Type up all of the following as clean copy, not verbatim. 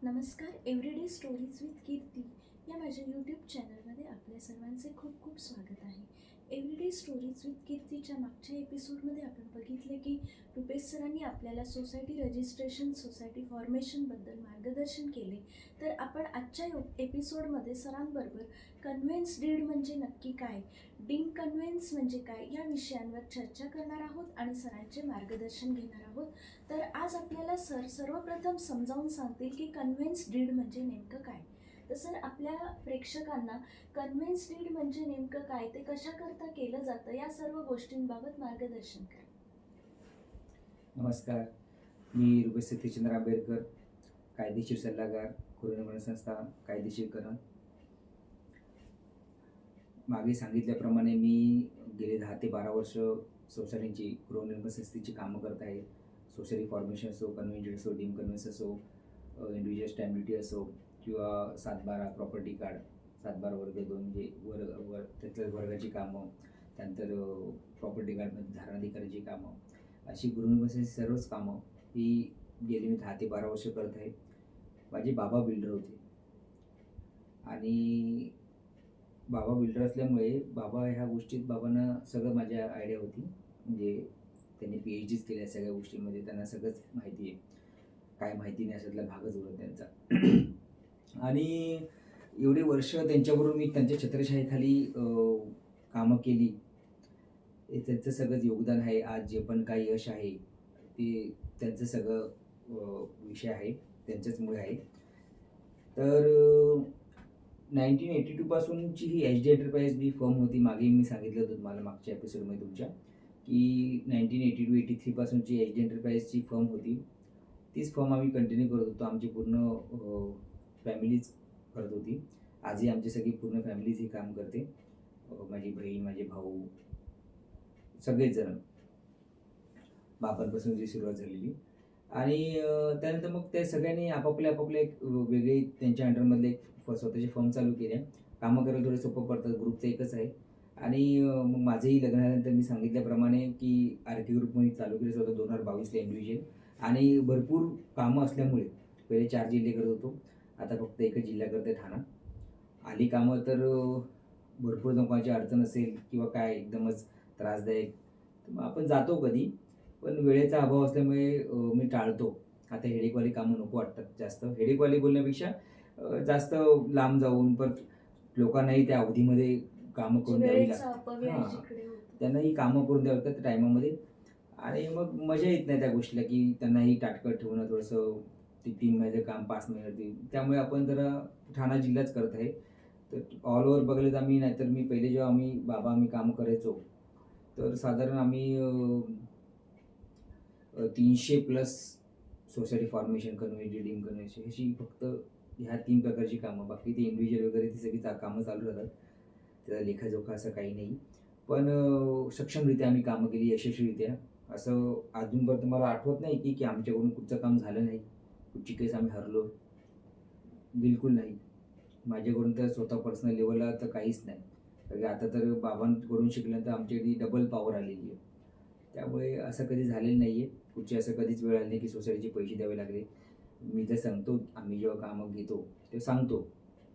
नमस्कार. Everyday stories with कीर्ती या माझ्या यूट्यूब चॅनलमध्ये आपल्या सर्वांचे खूप खूप स्वागत आहे. एव्हरीडे स्टोरीज विथ कीर्तीच्या मागच्या एपिसोडमध्ये आपण बघितले की रुपेश सरांनी आपल्याला सोसायटी रजिस्ट्रेशन, सोसायटी फॉर्मेशनबद्दल मार्गदर्शन केले. तर आपण आजच्या एपिसोडमध्ये सरांबरोबर कन्व्हेन्स डीड म्हणजे नक्की काय, डिंग कन्व्हेन्स म्हणजे काय या विषयांवर चर्चा करणार आहोत आणि सरांचे मार्गदर्शन घेणार आहोत. तर आज आपल्याला सर सर्वप्रथम समजावून सांगतील की कन्व्हेन्स डीड म्हणजे नेमकं काय. तर सर, आपल्या प्रेक्षकांना कन्व्हेन्स डीड म्हणजे नेमकं काय, ते कशाकरता केलं जातं, या सर्व गोष्टींबाबत मार्गदर्शन करा. नमस्कार. मी रुपेश सतीशचंद्र आंबेडकर, कायदेशीर सल्लागार, गृहनिर्माण संस्था, कायदेशीरकरण. मागे सांगितल्याप्रमाणे मी गेले 10 ते 12 वर्ष सोसायटीची, गृहनिर्माण संस्थेची कामं करत आहे. सोसायटी फॉर्मेशन असो, कन्व्हेन्शन असो, डीम कन्व्हेन्स असो, इंडिव्हिज्युअल स्टॅम्पिटी असो किंवा 7/12 प्रॉपर्टी कार्ड, 7/12 वर्ग 2 म्हणजे त्यातल्या वर्गाची कामं, त्यानंतर प्रॉपर्टी कार्डमध्ये धारणाधिकाराची कामं, अशी गृहनिर्माण संस्थेची सर्वच कामं ही गेली मी 10 ते 12 वर्ष करत आहे. माझे बाबा बिल्डर होते आणि बाबा बिल्डर असल्यामुळे ह्या गोष्टीत बाबांना सगळं माझ्या आयडिया होती. म्हणजे त्यांनी PhDच केल्या सगळ्या गोष्टींमध्ये, त्यांना सगळंच माहिती आहे. काय माहिती नाही अशातला भागच उरत त्यांचा. आणि एवढे वर्ष त्यांच्याबरोबर मी त्यांच्या छत्रछायेखाली कामं केली. हे त्यांचं सगळंच योगदान आहे. आज जे पण काही यश आहे ते त्यांचं सगळं विषय आहे, त्यांच्याचमुळे आहे. तर 1982 पासूनची ही HD एंटरप्राइज ही फर्म होती. मागे मी सांगितलं होतं तुम्हाला मागच्या एपिसोडमध्ये तुमच्या, की 1982-83 पासूनची HD एंटरप्राइजची फर्म होती. तीच फर्म आम्ही कंटिन्यू करत होतो. आमची पूर्ण फॅमिलीच करत होती. आजही आमची सगळी पूर्ण फॅमिलीच हे काम करते. माझी बहीण, माझे भाऊ, सगळेच जण, बाबांपासून जी सुरुवात झालेली. आणि त्यानंतर मग त्या सगळ्यांनी आपापले एक वेगळे त्यांच्या अंडरमधले एक स्वतःची फर्म चालू केल्या. कामं करायला थोडे सोपं पडतात, ग्रुपचं एकच आहे. आणि मग माझंही लग्न झाल्यानंतर मी सांगितल्याप्रमाणे की RK ग्रुप मी चालू केलं स्वतः 2022ला इंडिव्हिज्युअल. आणि भरपूर कामं असल्यामुळे पहिले 4 जिल्हे करत होतो, आता फक्त एकच जिल्हा करते, ठाणा. आली कामं तर भरपूर लोकांची अडचण असेल किंवा काय एकदमच त्रासदायक, तर मग आपण जातो कधी, पण वेळेचा अभाव असल्यामुळे मी टाळतो. आता हेडेकवाली कामं नको वाटतात जास्त. हेडेकवाली बोलण्यापेक्षा जास्त लांब जाऊन परत लोकांनाही त्या अवधीमध्ये कामं करून द्यावी लागतात. हां, त्यांना ही कामं करून द्यावी लागतात त्या टायमामध्ये. आणि मग मजा येत नाही त्या गोष्टीला, की त्यांनाही ताटकळत ठेवणं थोडंसं, ते 3 महिन्याचं काम 5 महिन्यात. त्यामुळे आपण जरा ठाणा जिल्हाच करत आहे. तर ऑल ओव्हर बघायला तर आम्ही, नाहीतर मी पहिले जेव्हा आम्ही कामं करायचो, तर साधारण आम्ही 300 plus society formation, convention, deem convention अशी फक्त ह्या 3 प्रकारची कामं. बाकी ती इंडिव्हिज्युअल वगैरे ती सगळी कामं चालू राहतात. त्याचा लेखाजोखा असं काही नाही. पण सक्षमरित्या आम्ही कामं केली, यशस्वीरित्या. असं अजूनपर्यंत मला आठवत नाही की आमच्याकडून कुठचं काम झालं नाही, कुठची केस आम्ही हरलो. बिलकुल नाही. माझ्याकडून तर स्वतः पर्सनल लेव्हलला तर काहीच नाही. कारण आता तर बाबांकडून शिकल्यानंतर आमच्याकडे डबल पॉवर आलेली आहे. त्यामुळे असं कधी झालेलं नाही आहे. कुठची असं कधीच वेळ आली नाही की सोसायटीचे पैसे द्यावे लागले. मी तर सांगतो, आम्ही जेव्हा कामं घेतो ते सांगतो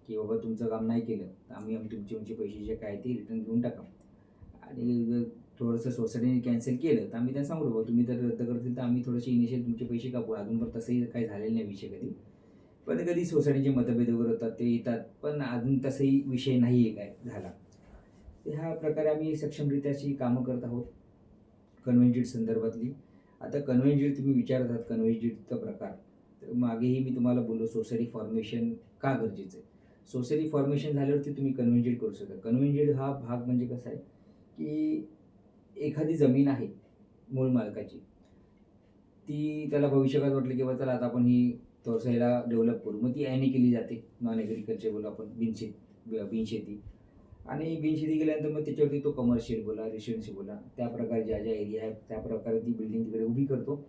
की बाबा तुमचं काम नाही केलं तर आम्ही तुमचे पैसे जे काय ते रिटर्न घेऊन टाका. आणि जर थोडंसं सोसायटीने कॅन्सल केलं तर आम्ही त्यांना सांगू, बाबा तुम्ही तर रद्द करतील तर आम्ही थोडेसे इनिशियल तुमचे पैसे कापू. अजूनपर्यंत तसंही काही झालेलं नाही विषय कधी. पण कधी सोसायटीचे मतभेद वगैरे होतात, ते येतात. पण अजून तसाही विषय नाही आहे काय झाला. तर ह्या प्रकारे आम्ही सक्षमरित्या अशी कामं करत आहोत कन्व्हेन्शन संदर्भातली. आता कन्व्हेन्शन तुम्ही विचारत आहात, कन्व्हेन्शनचा प्रकार. तर मागेही मी तुम्हाला बोललो सोसायटी फॉर्मेशन का गरजेचं आहे. सोसायटी फॉर्मेशन झाल्यावरती तुम्ही कन्व्हेन्शन करू शकता. कन्व्हेन्शन हा भाग म्हणजे कसा आहे, की एखादी जमीन आहे मूळ मालकाची, ती त्याला भविष्यकाळात वाटलं की बाबा चला आता आपण ही व्यवसायाला डेव्हलप करू. मग ती ॲनी केली जाते, नॉन ॲग्रिकल्चर बोलू आपण, बिनशेती. आणि बिनशेती केल्यानंतर मग त्याच्यावरती तो कमर्शियल बोला, रेसिडेन्शियल बोला, त्या प्रकारे ज्या एरिया आहेत त्या प्रकारे ती बिल्डिंग तिकडे उभी करतो.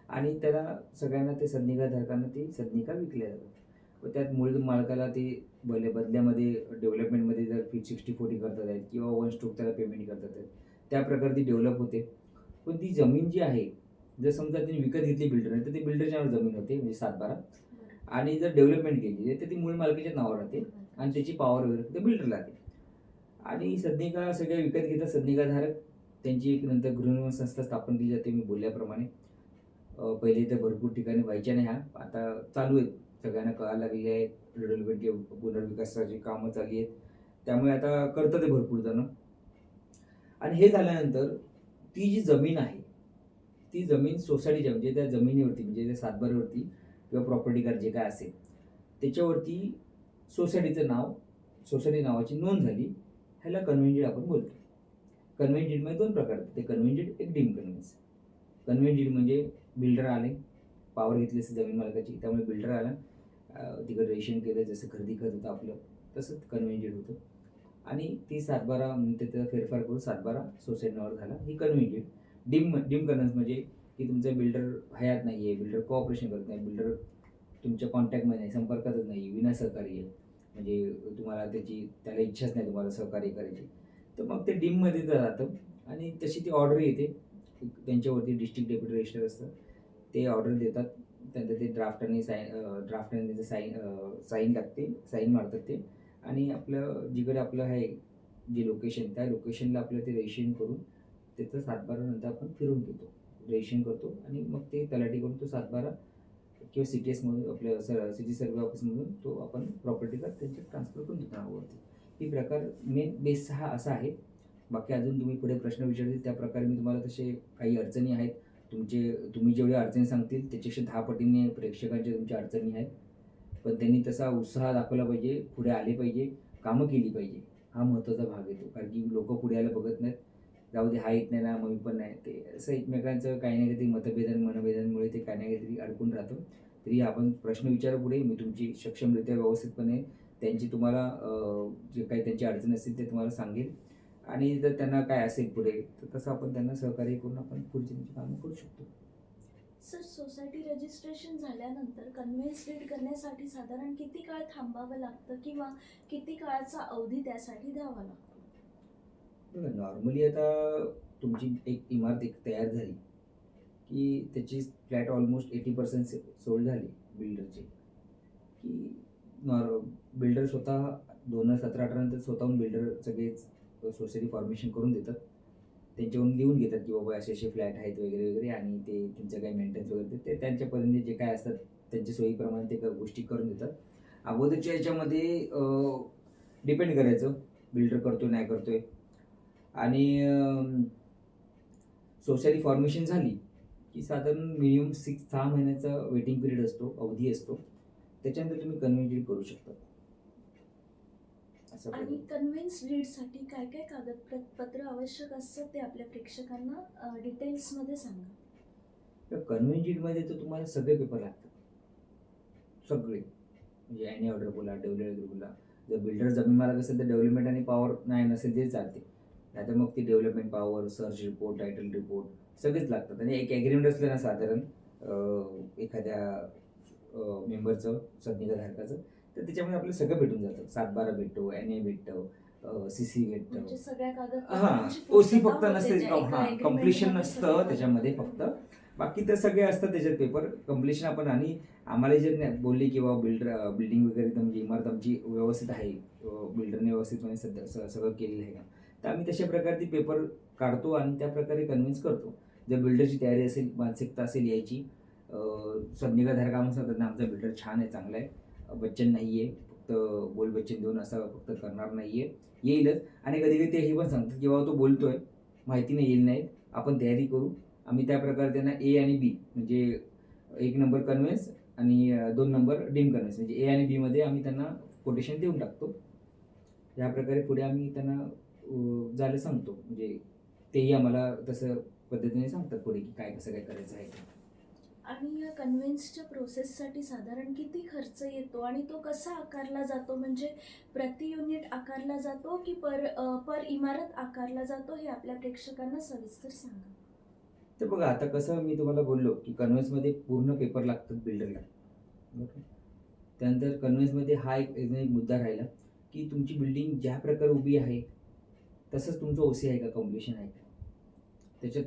आणि त्याला सगळ्यांना ते सदनिकाधारकांना ती सदनिका विकल्या जातात. व त्यात मूळ मालकाला ते बदल्यामध्ये डेव्हलपमेंटमध्ये जर 60-40 करतात आहेत किंवा 1 स्ट्रोक त्याला पेमेंट करतात आहेत, त्या प्रकारे ती डेव्हलप होते. पण ती जमीन जी आहे, जर समजा त्यांनी विकत घेतली बिल्डरने, तर ते बिल्डरच्या नावावर जमीन होते, म्हणजे 7/12. आणि जर डेव्हलपमेंट केली आहे तर ती मूळ मालकीच्या नावावर राहते आणि त्याची पॉवर वगैरे फक्त बिल्डरला राहते. आणि सदनिका सगळे विकत घेतात सदनिकाधारक. त्यांची एक नंतर गृहनिर्माण संस्था स्थापन केली जाते मी बोलल्याप्रमाणे. पहिले तर भरपूर ठिकाणी व्हायच्या नाही ह्या, आता चालू आहेत, सगळ्यांना कळायला लागलेले आहेत. डेव्हलपमेंट किंवा पुनर्विकासाची कामं चालली आहेत, त्यामुळे आता करतात ते भरपूर जण. आणि हे झाल्यानंतर ती जी जमीन आहे ती जमीन सोसायटीच्या म्हणजे त्या जमिनीवरती म्हणजे त्या सातबाऱ्यावरती किंवा प्रॉपर्टी कार्ड जे काय असेल त्याच्यावरती सोसायटीचं नाव, सोसायटी नावाची नोंद झाली, ह्याला कन्व्हेन्स डीड आपण बोलतो. कन्व्हेन्स डीडमध्ये दोन प्रकार आहेत, ते कन्व्हेन्स डीड, एक डीम कन्व्हेन्स. कन्व्हेन्स डीड म्हणजे बिल्डर आले, पावर घेतली असते जमीन मालकाची, त्यामुळे बिल्डर आला, तिकडे रेशन केलं, जसं खरेदी करत होतं आपलं तसंच कन्व्हेन्स डीड होतं. आणि ती सातबारा म्हणजे त्याचा फेरफार करून सातबारा सोसायटी नावावर झाला, ही कन्व्हेन्स डीड. डीम कन्व्हेन्स म्हणजे की तुमचा बिल्डर हयात नाही आहे, बिल्डर कोऑपरेशन करत नाही, बिल्डर तुमच्या कॉन्टॅक्टमध्ये नाही, संपर्कातच नाही, विना सहकार्य आहे, म्हणजे तुम्हाला त्याला इच्छाच नाही तुम्हाला सहकार्य करायची, तर मग ते डीममध्ये जातं. आणि तशी ती ऑर्डर येते, त्यांच्यावरती डिस्ट्रिक्ट डेप्युटी रजिस्टर असतं, ते ऑर्डर देतात, त्यानंतर ते ड्राफ्टने त्याचं साईन लागते, साईन मारतात ते. आणि आपलं जिकडे आपलं आहे जे लोकेशन, त्या लोकेशनला आपलं ते रजिस्ट्रेशन करून त्याचं सातबारा नंतर आपण फिरून घेतो, रजिस्ट्रेशन करतो. आणि मग ते तलाठीकडून तो सातबारा किंवा CTS मधून आपल्या सिटी सर्व्हे ऑफिसमधून तो आपण प्रॉपर्टी कार्ड त्यांच्या ट्रान्सफर करून देतो नावावरती. ही प्रकार मेन बेस हा असा आहे. बाकी अजून तुम्ही पुढे प्रश्न विचारतील त्या प्रकारे मी तुम्हाला तसे काही अडचणी आहेत, तुम्ही जेवढ्या अडचणी सांगतील त्याच्यापेक्षा 10 पटीने प्रेक्षकांच्या तुमच्या अडचणी आहेत, पण त्यांनी तसा उत्साह दाखवला पाहिजे, पुढे आले पाहिजे, कामं केली पाहिजे, हा महत्त्वाचा भाग येतो. कारण की लोक पुढे यायला बघत नाहीत, जाऊ दे हा येत नाही ना मग पण नाही, ते असं एकमेकांचं काही ना काहीतरी मनभेदांमुळे ते काही ना काहीतरी अडकून राहतं. तरी आपण प्रश्न विचारा पुढे, मी तुमची सक्षमरित्या व्यवस्थितपणे त्यांची तुम्हाला जे काही त्यांची अडचण असतील ते तुम्हाला सांगेल. आणि जर त्यांना काय असेल पुढे तर तसं आपण त्यांना सहकार्य करून आपण पुढची कामं करू शकतो. सर, सोसायटी रजिस्ट्रेशन झाल्यानंतर कन्व्हेन्स डीड करण्यासाठी साधारण किती काळ थांबावं लागतं किंवा किती काळाचा अवधी त्यासाठी द्यावा लागतो? बघा, नॉर्मली आता तुमची एक इमारत तयार झाली की त्याची फ्लॅट ऑलमोस्ट 80% सोल्ड झाली बिल्डरची, की बिल्डर स्वतः 2017-18 नंतर स्वतःहून बिल्डर सगळेच सोसायटी फॉर्मेशन करून देतात, त्यांच्याकडून लिहून घेतात की बाबा असे असे फ्लॅट आहेत वगैरे वगैरे, आणि ते तुमचं काही मेंटेनन्स वगैरे ते त्यांच्यापर्यंत जे काय असतात त्यांच्या सोयीप्रमाणे ते गोष्टी करून देतात. अगोदरच्या याच्यामध्ये डिपेंड करायचं बिल्डर करतोय नाही करतोय. आणि सोसायटी फॉर्मेशन झाली की साधारण मिनिमम 6 महिन्याचा वेटिंग पिरियड असतो, अवधी असतो, त्याच्यानंतर तुम्ही कन्व्हेन्स डीड करू शकता. असं आणि कन्व्हेन्स डीडसाठी काय काय कागदपत्र आवश्यक असतात ते आपल्या प्रेक्षकांना डिटेल्समध्ये सांगा. कन्व्हेन्स डीडमध्ये तर तुम्हाला सगळे पेपर लागतात, सगळे, म्हणजे ॲनी ऑर्डर बोला, डेव्हलपमेंट बोला. जर बिल्डर जमीन मालक असेल तर डेव्हलपमेंट आणि पॉवर नाही नसेल ते चालते, नाहीतर मग ती development power, search report, title report सगळेच लागतात. आणि एक ॲग्रीमेंट असलं ना साधारण एखाद्या मेंबरचं, सदनिकाधारकाचं, तर त्याच्यामध्ये आपलं सगळं भेटून जातं. सातबारा भेटतो, NA भेटतो, CC भेटतं. म्हणजे सगळ्या हां, कागदपत्रांची OC पूर्तता फक्त होते नसते, त्या एका हां, agreement कम्प्लिशन मध्ये नसतं सगळे त्याच्यामध्ये कागदपत्र. फक्त. बाकी तर सगळे असतात त्याच्यात पेपर कम्प्लिशन आपण. आणि आम्हाला जर बोलले की बाबा बिल्डिंग वगैरे एकदम म्हणजे इमारत आमची व्यवस्थित आहे, बिल्डरने व्यवस्थितपणे सगळं केलेलं आहे का, तर आम्ही तशा प्रकारे ती पेपर काढतो आणि त्या प्रकारे कन्व्हिन्स करतो. जर बिल्डरची तयारी असेल, मानसिकता असेल यायची, सदनिकाधारक आम्हाला सांगतात ना आमचा बिल्डर छान आहे, चांगला आहे, बच्चन नाही आहे, फक्त बोल बच्चन देऊन असं फक्त करणार नाही आहे, येईलच. आणि कधी कधी ते हे पण सांगतात की बाबा तो बोलतोय, माहिती नाही येईल नाही, आपण तयारी करू. आम्ही त्या प्रकारे त्यांना A आणि B म्हणजे 1 नंबर कन्व्हेन्स आणि 2 नंबर डीम कन्व्हेन्स म्हणजे A आणि B मध्ये आम्ही त्यांना कोटेशन देऊन टाकतो. या प्रकारे पुढे आम्ही त्यांना जायला सांगतो, म्हणजे तेही आम्हाला तसं पद्धतीने सांगतात पुढे की काय कसं काय करायचं आहे. आणि या कन्व्हेन्सच्या प्रोसेससाठी साधारण किती खर्च येतो आणि तो कसा आकारला जातो? म्हणजे प्रति युनिट आकारला जातो की पर इमारत आकारला जातो, हे आपल्या प्रेक्षकांना सविस्तर सांगा. तर बघा, आता कसं मी तुम्हाला बोललो की कन्व्हेन्समध्ये पूर्ण पेपर लागतात बिल्डरला, बरोबर. त्यानंतर कन्व्हेन्समध्ये हा एक मुद्दा राहिला की तुमची बिल्डिंग ज्या प्रकारे उभी आहे तसंच तुमचं OC आहे का, कम्प्लिशन आहे का, त्याच्यात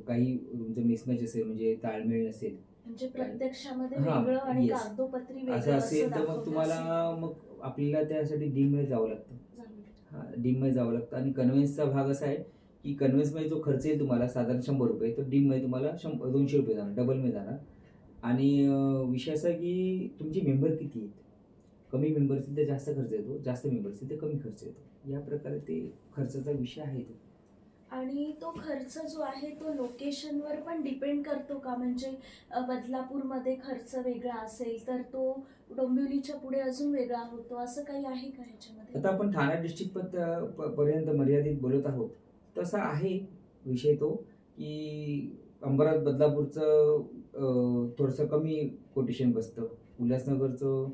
काही तुमचं मिसमॅच असेल म्हणजे ताळमेळ नसेल म्हणजे प्रत्यक्षामध्ये हां, वेगळं आणि येस. कागदोपत्री असं वेगळं असेल तर मग दाखवलं तुम्हाला असेल. मग आपल्याला त्यासाठी डीममध्ये जावं लागतं. झालं. हां, डीममध्ये जावं लागतं आणि कन्व्हेन्सचा भाग असा आहे, की कन्व्हेन्समध्ये जो खर्च येईल तुम्हाला साधारण ₹100 तो डीममध्ये तुम्हाला ₹200 जाणार, डबलमध्ये जाणार. आणि विषय असा आहे, की तुमचे मेंबर किती आहेत? कमी मेंबर असतील तर जास्त खर्च येतो, जास्त मेंबर असतील तर कमी खर्च येतो. या प्रकारे ते खर्चाचा विषय आहे तो. आणि तो खर्च जो आहे तो लोकेशनवर पण डिपेंड करतो का? म्हणजे बदलापूरमध्ये खर्च वेगळा असेल तर तो डोंबिवलीच्या पुढे अजून वेगळा होतो, असं काही आहे का ह्याच्यामध्ये? आता आपण ठाणा डिस्ट्रिक्ट पर्यंत मर्यादित बोलत आहोत. तसा आहे विषय तो, की अंबरात बदलापूरचं थोडंसं कमी कोटेशन बसतं. उल्हासनगरचं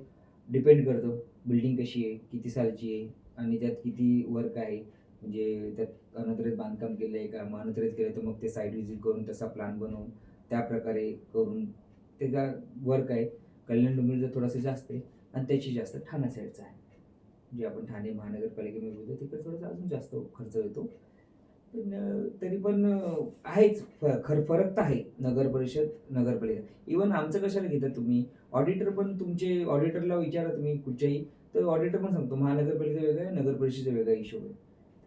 डिपेंड करतं, बिल्डिंग कशी आहे, किती सालची आहे आणि त्यात किती वर्क आहे. म्हणजे त्यात अनधिकृत बांधकाम केलं आहे का? मग अनधिकृत केलं तर मग ते साईट व्हिजिट करून तसा प्लॅन बनवून त्याप्रकारे करून त्याचा वर्क आहे. कल्याण डोंबिवलीचं थोडंसं जास्त आहे आणि त्याची जास्त ठाणा साईडचं आहे. जे आपण ठाणे महानगरपालिकेमध्ये बोलतो तिकडे थोडासा अजून जास्त खर्च येतो. पण तरी पण आहेच फरक तर आहे नगर परिषद, नगरपालिका. इव्हन आमचं कशाला घेता तुम्ही? ऑडिटर पण तुमचे ऑडिटरला विचारा तुम्ही कुठच्याही, तर ऑडिटर पण सांगतो महानगरपालिका वेगळा आहे, नगर परिषदेचा वेगळा हिशोब आहे.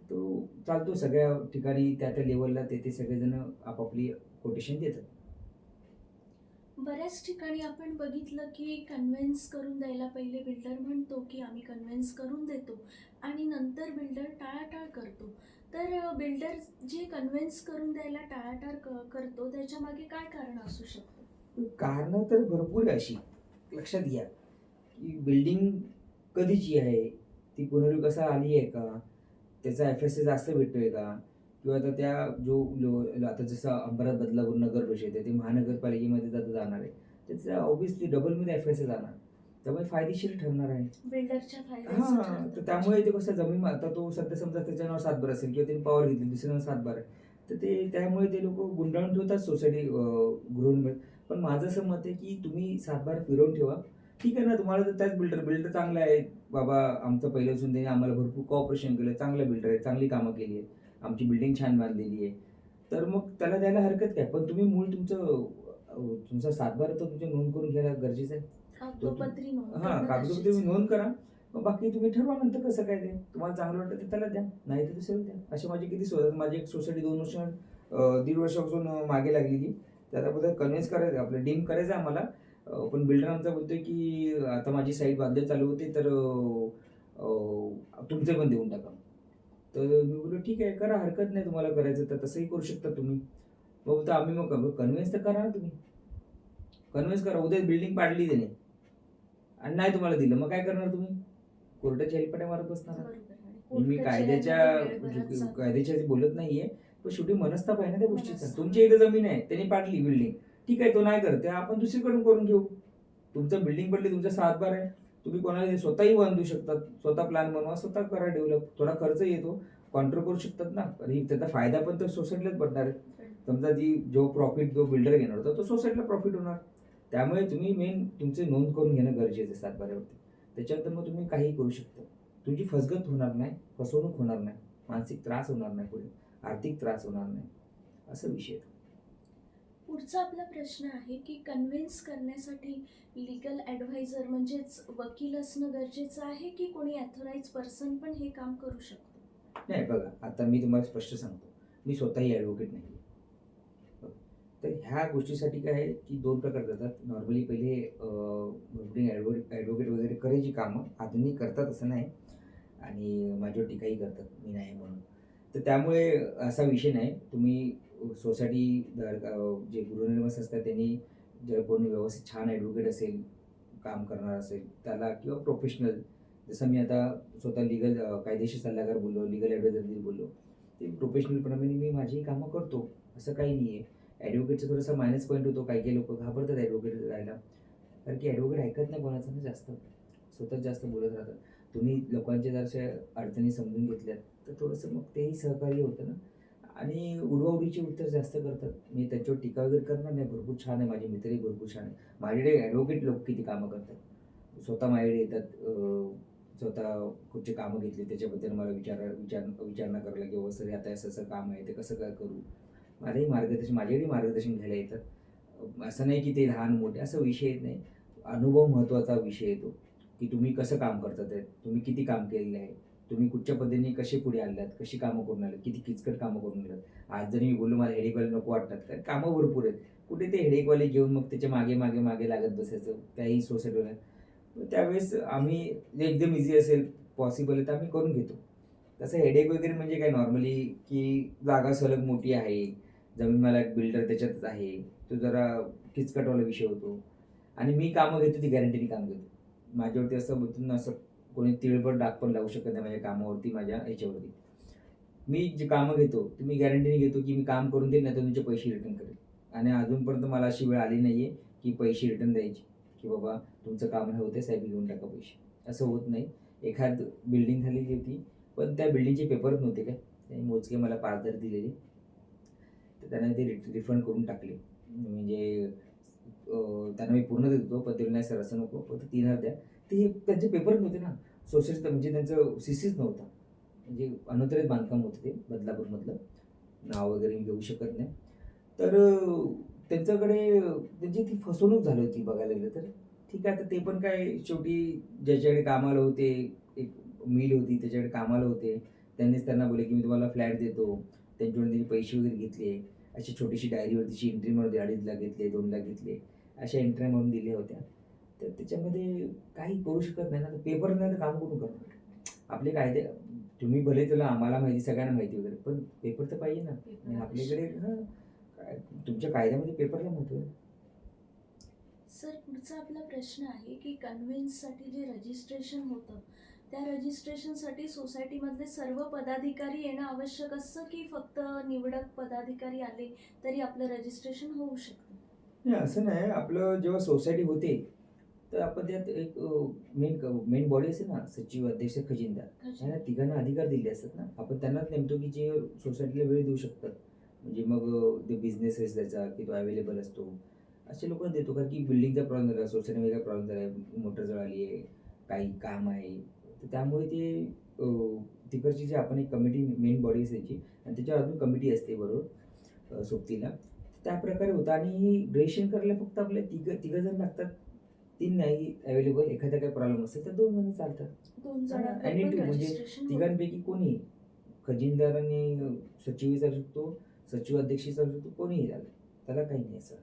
तो चालतो सगळ्या ठिकाणी त्या लेव्हलला ते सगळेजण आपापली कोटेशन देतात. बऱ्याच ठिकाणी आपण बघितलं की कन्व्हिन्स करून द्यायला पहिले बिल्डर म्हणतो की आम्ही कन्व्हिन्स करून देतो आणि नंतर बिल्डर टाळाटाळ करतो. तर बिल्डर जे कन्व्हिन्स करून द्यायला टाळाटाळ करतो त्याच्यामागे काय कारण असू शकतं? कारणं तर भरपूर आहे अशी. लक्षात घ्या, की बिल्डिंग कधीची आहे? ती पुनर्विकासाला आली आहे का? त्याचा एफ-एस-सी जास्त भेटतोय का? किंवा आता त्या आता जसं अंबरात बदलापूर नगर परिषद आहे, ते महानगरपालिकेमध्ये आता जाणार आहे. त्याचा ऑब्व्हियसली डबलमध्ये एफ-एस-सी जाणार. त्यामुळे फायदेशीर ठरणार आहे. बिल्डरच्या फायद्याचं हां, तर ठरतं त्यामुळे त्याच्यात. ते कसं जमीन आता तो सध्या समजा त्याच्या नावावर 7 असेल किंवा त्यांनी पॉवर घेतली, दुसऱ्या नावावर 7 आहे. तर ते त्यामुळे ते लोकं गुंडाळून ठेवतात सोसायटी गृहनिर्माण. पण माझं असं मत आहे, की तुम्ही 7 फिरवून ठेवा. ठीक आहे ना, तुम्हाला जर त्याच बिल्डर चांगला आहे. बाबा आमचं पहिल्यापासून त्यांनी आम्हाला भरपूर कोऑपरेशन केलं. चांगला बिल्डर आहे, चांगली कामं केली आहेत. आमची बिल्डिंग छान बांधलेली आहे. तर मग त्याला द्यायला हरकत काय? पण तुम्ही मूळ तुमचा 7 तर तुमची नोंद करून घ्यायला गरजेचं आहे. तो कागदोपत्री नोंद हां, करणं कागदोपत्री गरजेचं तुम्ही आहे. नोंद करा. मग बाकी तुम्ही ठरवा नंतर कसं काय ते. तुम्हाला चांगलं वाटतं ते त्याला द्या. नाही तर दुसऱ्याला द्या. असे माझे किती माझी एक सोसायटी 2 वर्ष 1.5 वर्षापासून मागे लागलेली. त्याच्याबद्दल कन्व्हिन्स करायचं आपलं डीम करायचं आम्हाला. पण बिल्डर आमचा बोलतोय, की आता माझी साईट बांधली चालू होते तर तुमचे पण देऊन टाका. तर मी बोललो, "ठीक आहे, करा हरकत नाही तुम्हाला करायचं तर तसंही करू शकता तुम्ही." मग बोलतो, "आम्ही मग कन्व्हिन्स तर करा ना तुम्ही. कन्व्हिन्स करा. उद्या बिल्डिंग पाडली त्याने आणि नाही तुम्हाला दिलं, मग काय करणार तुम्ही? कोर्टाच्या हेलपाट्या मारत बसणार आहात. बरोबर आणि म्हणजे कोर्ट मी कचेऱ्यांमध्ये वेळ बराच जातो. कायद्याच्या बोलत नाहीये, पण शेवटी मनस्ताप आहे ना त्या गोष्टीचा. मनस्ताप. तुमच्या इथे जमीन आहे, त्याने पाडली बिल्डिंग. ठीक आहे, तो नाही करत आहे, आपण दुसरीकडून करून घेऊ. तुमचं बिल्डिंग पडली, तुमचा 7 आहे. तुम्ही कोणाला स्वतःही बांधू शकतात. स्वतः प्लॅन बनवा, स्वतः करा डेव्हलप. थोडा खर्च येतो, कॉन्ट्रोल करू शकतात ना. आणि त्याचा फायदा पण तर सोसायटीलाच पडणार आहे. समजा जो प्रॉफिट जो बिल्डर घेणार होता, तो सोसायटीला प्रॉफिट होणार. त्यामुळे तुम्ही मेन तुमची नोंद करून घेणं गरजेचं आहे 7 त्याच्यानंतर मग तुम्ही काहीही करू शकता. तुमची फसगत होणार नाही, फसवणूक होणार नाही, मानसिक त्रास होणार नाही पुढे, आर्थिक त्रास होणार नाही, असा विषय आहे. पुढचा आपला प्रश्न आहे की कन्व्हिन्स करण्यासाठी लीगल ॲडव्हायझर म्हणजेच वकील असणं गरजेचं आहे की कोणी ऑथोराइज पर्सन पण हे काम करू शकतो? नाही बघा, आता मी तुम्हाला स्पष्ट सांगतो, मी स्वतःही ॲडव्होकेट नाही आहे. तर ह्या गोष्टीसाठी काय आहे, की 2 प्रकार करतात. नॉर्मली पहिले ॲडव्होकेट वगैरे करायची कामं आधुनिक करतात असं नाही आणि माझ्यावर टीकाही करतात, मी नाही म्हणून. तर त्यामुळे असा विषय नाही. तुम्ही सोसायटी जे गृहनिर्माण संस्था आहे त्यांनी जर कोणी व्यवस्थित छान ॲडव्होकेट असेल, काम करणार असेल त्याला किंवा प्रोफेशनल जसं मी आता स्वतः कायदेशीर सल्लागार बोललो, लीगल ॲडवायझर बोललो. ते प्रोफेशनलप्रमाणे मी माझी कामं करतो. असं काही नाही आहे. ॲडव्होकेटचा थोडासा मायनस पॉईंट होतो. काही-काही लोकं घाबरतात ॲडव्होकेट राहायला. कारण की ॲडव्होकेट ऐकत नाही कोणाचं ना जास्त. स्वतःच जास्त बोलत राहतात. तुम्ही लोकांच्या जराशा अडचणी समजून घेतल्यात, तर थोडंसं मग तेही सहकार्य होतं ना आणि उडवाउडीची उत्तर जास्त करतात. मी त्याच्यावर टीका वगैरे करणार नाही. भरपूर छान आहे. माझे मित्रही भरपूर छान आहे. माझ्याकडे ॲडव्होकेट लोक किती कामं करतात. स्वतः माझ्याकडे येतात. स्वतः कुठचे कामं घेतली त्याच्याबद्दल मला विचारणा करायला की सर आता असं-असं काम आहे, ते कसं काय करू? माझ्याकडे मार्गदर्शन घ्यायला येतात. असं नाही की ते लहान मोठे असा विषय येत नाही. अनुभव महत्त्वाचा विषय येतो, की तुम्ही कसं काम करतात आहे, तुम्ही किती काम केलेलं आहे, तुम्ही कुठच्या पद्धतीने कसे पुढे आलात, कशी कामं करून आलात, किती किचकट कामं करून आलात. आज जरी मी बोललो मला हेडेकवाले नको वाटतात, कारण कामं भरपूर आहेत. कुठे ते हेडेकवाले घेऊन मग त्याच्या मागे, मागे, मागे लागत बसायचं त्याही सोसायटीला. त्यावेळेस आम्ही जे एकदम इझी असेल, पॉसिबल आहे तर आम्ही करून घेतो. तसं हेडेक वगैरे म्हणजे काय नॉर्मली, की जागा सलग मोठी आहे, जमीन मालक बिल्डर त्याच्यातच आहे. तो जरा किचकटवाला विषय होतो आणि मी कामं घेतो ती गॅरंटीने काम घेतो. माझ्यावरती असं बोलतो ना, असं कोणी तिळभर डाग पण लावू शकत नाही माझ्या कामावरती, माझ्या ह्याच्यावरती. मी जी कामं घेतो, ती मी गॅरंटीने घेतो, की मी काम करून देईन नाहीतर तुमचे पैसे रिटर्न करेन. आणि अजूनपर्यंत मला अशी वेळ आली नाही आहे, की पैसे रिटर्न द्यायची, की बाबा तुमचं काम नाही होत आहे, साहेब घेऊन टाका पैसे. असं होत नाही. एखाद बिल्डिंग झालेली होती, पण त्या बिल्डिंगचे पेपरच नव्हते काय. त्यांनी मोजके मला 5,000 दिलेले. तर त्याने ते रिफंड करून टाकले. म्हणजे त्यांना मी पूर्ण देत होतो, पण ते नाही सर असं नको, फक्त 3,000 द्या. ते त्यांचे पेपरच नव्हते ना. सोसायटीचं म्हणजे त्यांचं सीसीच नव्हता. म्हणजे अनुत्तरित बांधकाम होतं ते बदलापूरमधलं. नाव वगैरे मी घेऊ शकत नाही. तर त्यांच्याकडे त्यांची ती फसवणूक झाली होती बघायला गेलं तर. ठीक आहे, तर ते पण काय शेवटी ज्याच्याकडे कामाला होते, एक मिल होती त्याच्याकडे कामाला होते. त्यांनीच त्यांना बोलले, की "मी तुम्हाला फ्लॅट देतो." त्यांच्याकडून त्यांनी पैसे वगैरे घेतले. अशी छोटीशी डायरीवरतीची एंट्री मारून 2.5 लाख घेतले, 2 लाख घेतले. अशा एंट्र्या मारून दिल्या होत्या. तर त्याच्यामध्ये काही करू शकत नाही ना. तर पेपर नाही तर काम कुठून करणार? आपले कायदे तुम्ही भले त्याला आम्हाला माहिती, सगळ्यांना माहिती वगैरे, पण पेपर तर पाहिजे ना. आणि पेपर आपल्याकडे आवश्यक. हां, काय तुमच्या कायद्यामध्ये पेपरला महत्त्व आहे. सर, पुढचा आपला प्रश्न आहे की कन्व्हेन्ससाठी जे रजिस्ट्रेशन होतं, त्या रजिस्ट्रेशनसाठी सोसायटीमधले सर्व पदाधिकारी येणं आवश्यक असतं की फक्त निवडक पदाधिकारी आले तरी आपलं रजिस्ट्रेशन होऊ शकतं? नाही असं नाही. आपलं जेव्हा सोसायटी होते, तर आपण त्यात एक मेन बॉडी असते ना, सचिव, अध्यक्ष, खजिनदार या तिघांना अधिकार दिले असतात ना. आपण त्यांनाच नेमतो, की जे सोसायटीला वेळ देऊ शकतात. म्हणजे मग ते बिझनेस आहे त्याचा, की तो अवेलेबल असतो. असे लोकांना देतो, कारण की बिल्डिंगचा प्रॉब्लेम झाला, सोसायटीमध्ये काय प्रॉब्लेम झाला आहे, मोटर जळाली आहे, काही काम आहे. तर त्यामुळे ते अ, तिकडची जी आपण एक कमिटी मेन बॉडी असते त्याची आणि त्याच्यावर अजून कमिटी असते बरोबर सोबतीला. त्याप्रकारे होतं आणि रजिस्ट्रेशन करायला फक्त आपले तिघं जण लागतात. 3 नाही अवेलेबल. एखादा काही प्रॉब्लेम असेल तर 2 जण चालतात. 2 हां, जणांवर एनी पण टू म्हणजे रजिस्ट्रेशन होतं. तिघांपैकी कोणीही. खजिनदार आणि सचिवही चालू शकतो, सचिव अध्यक्षही चालू शकतो, कोणीही चालेल. त्याला काही नाही असं.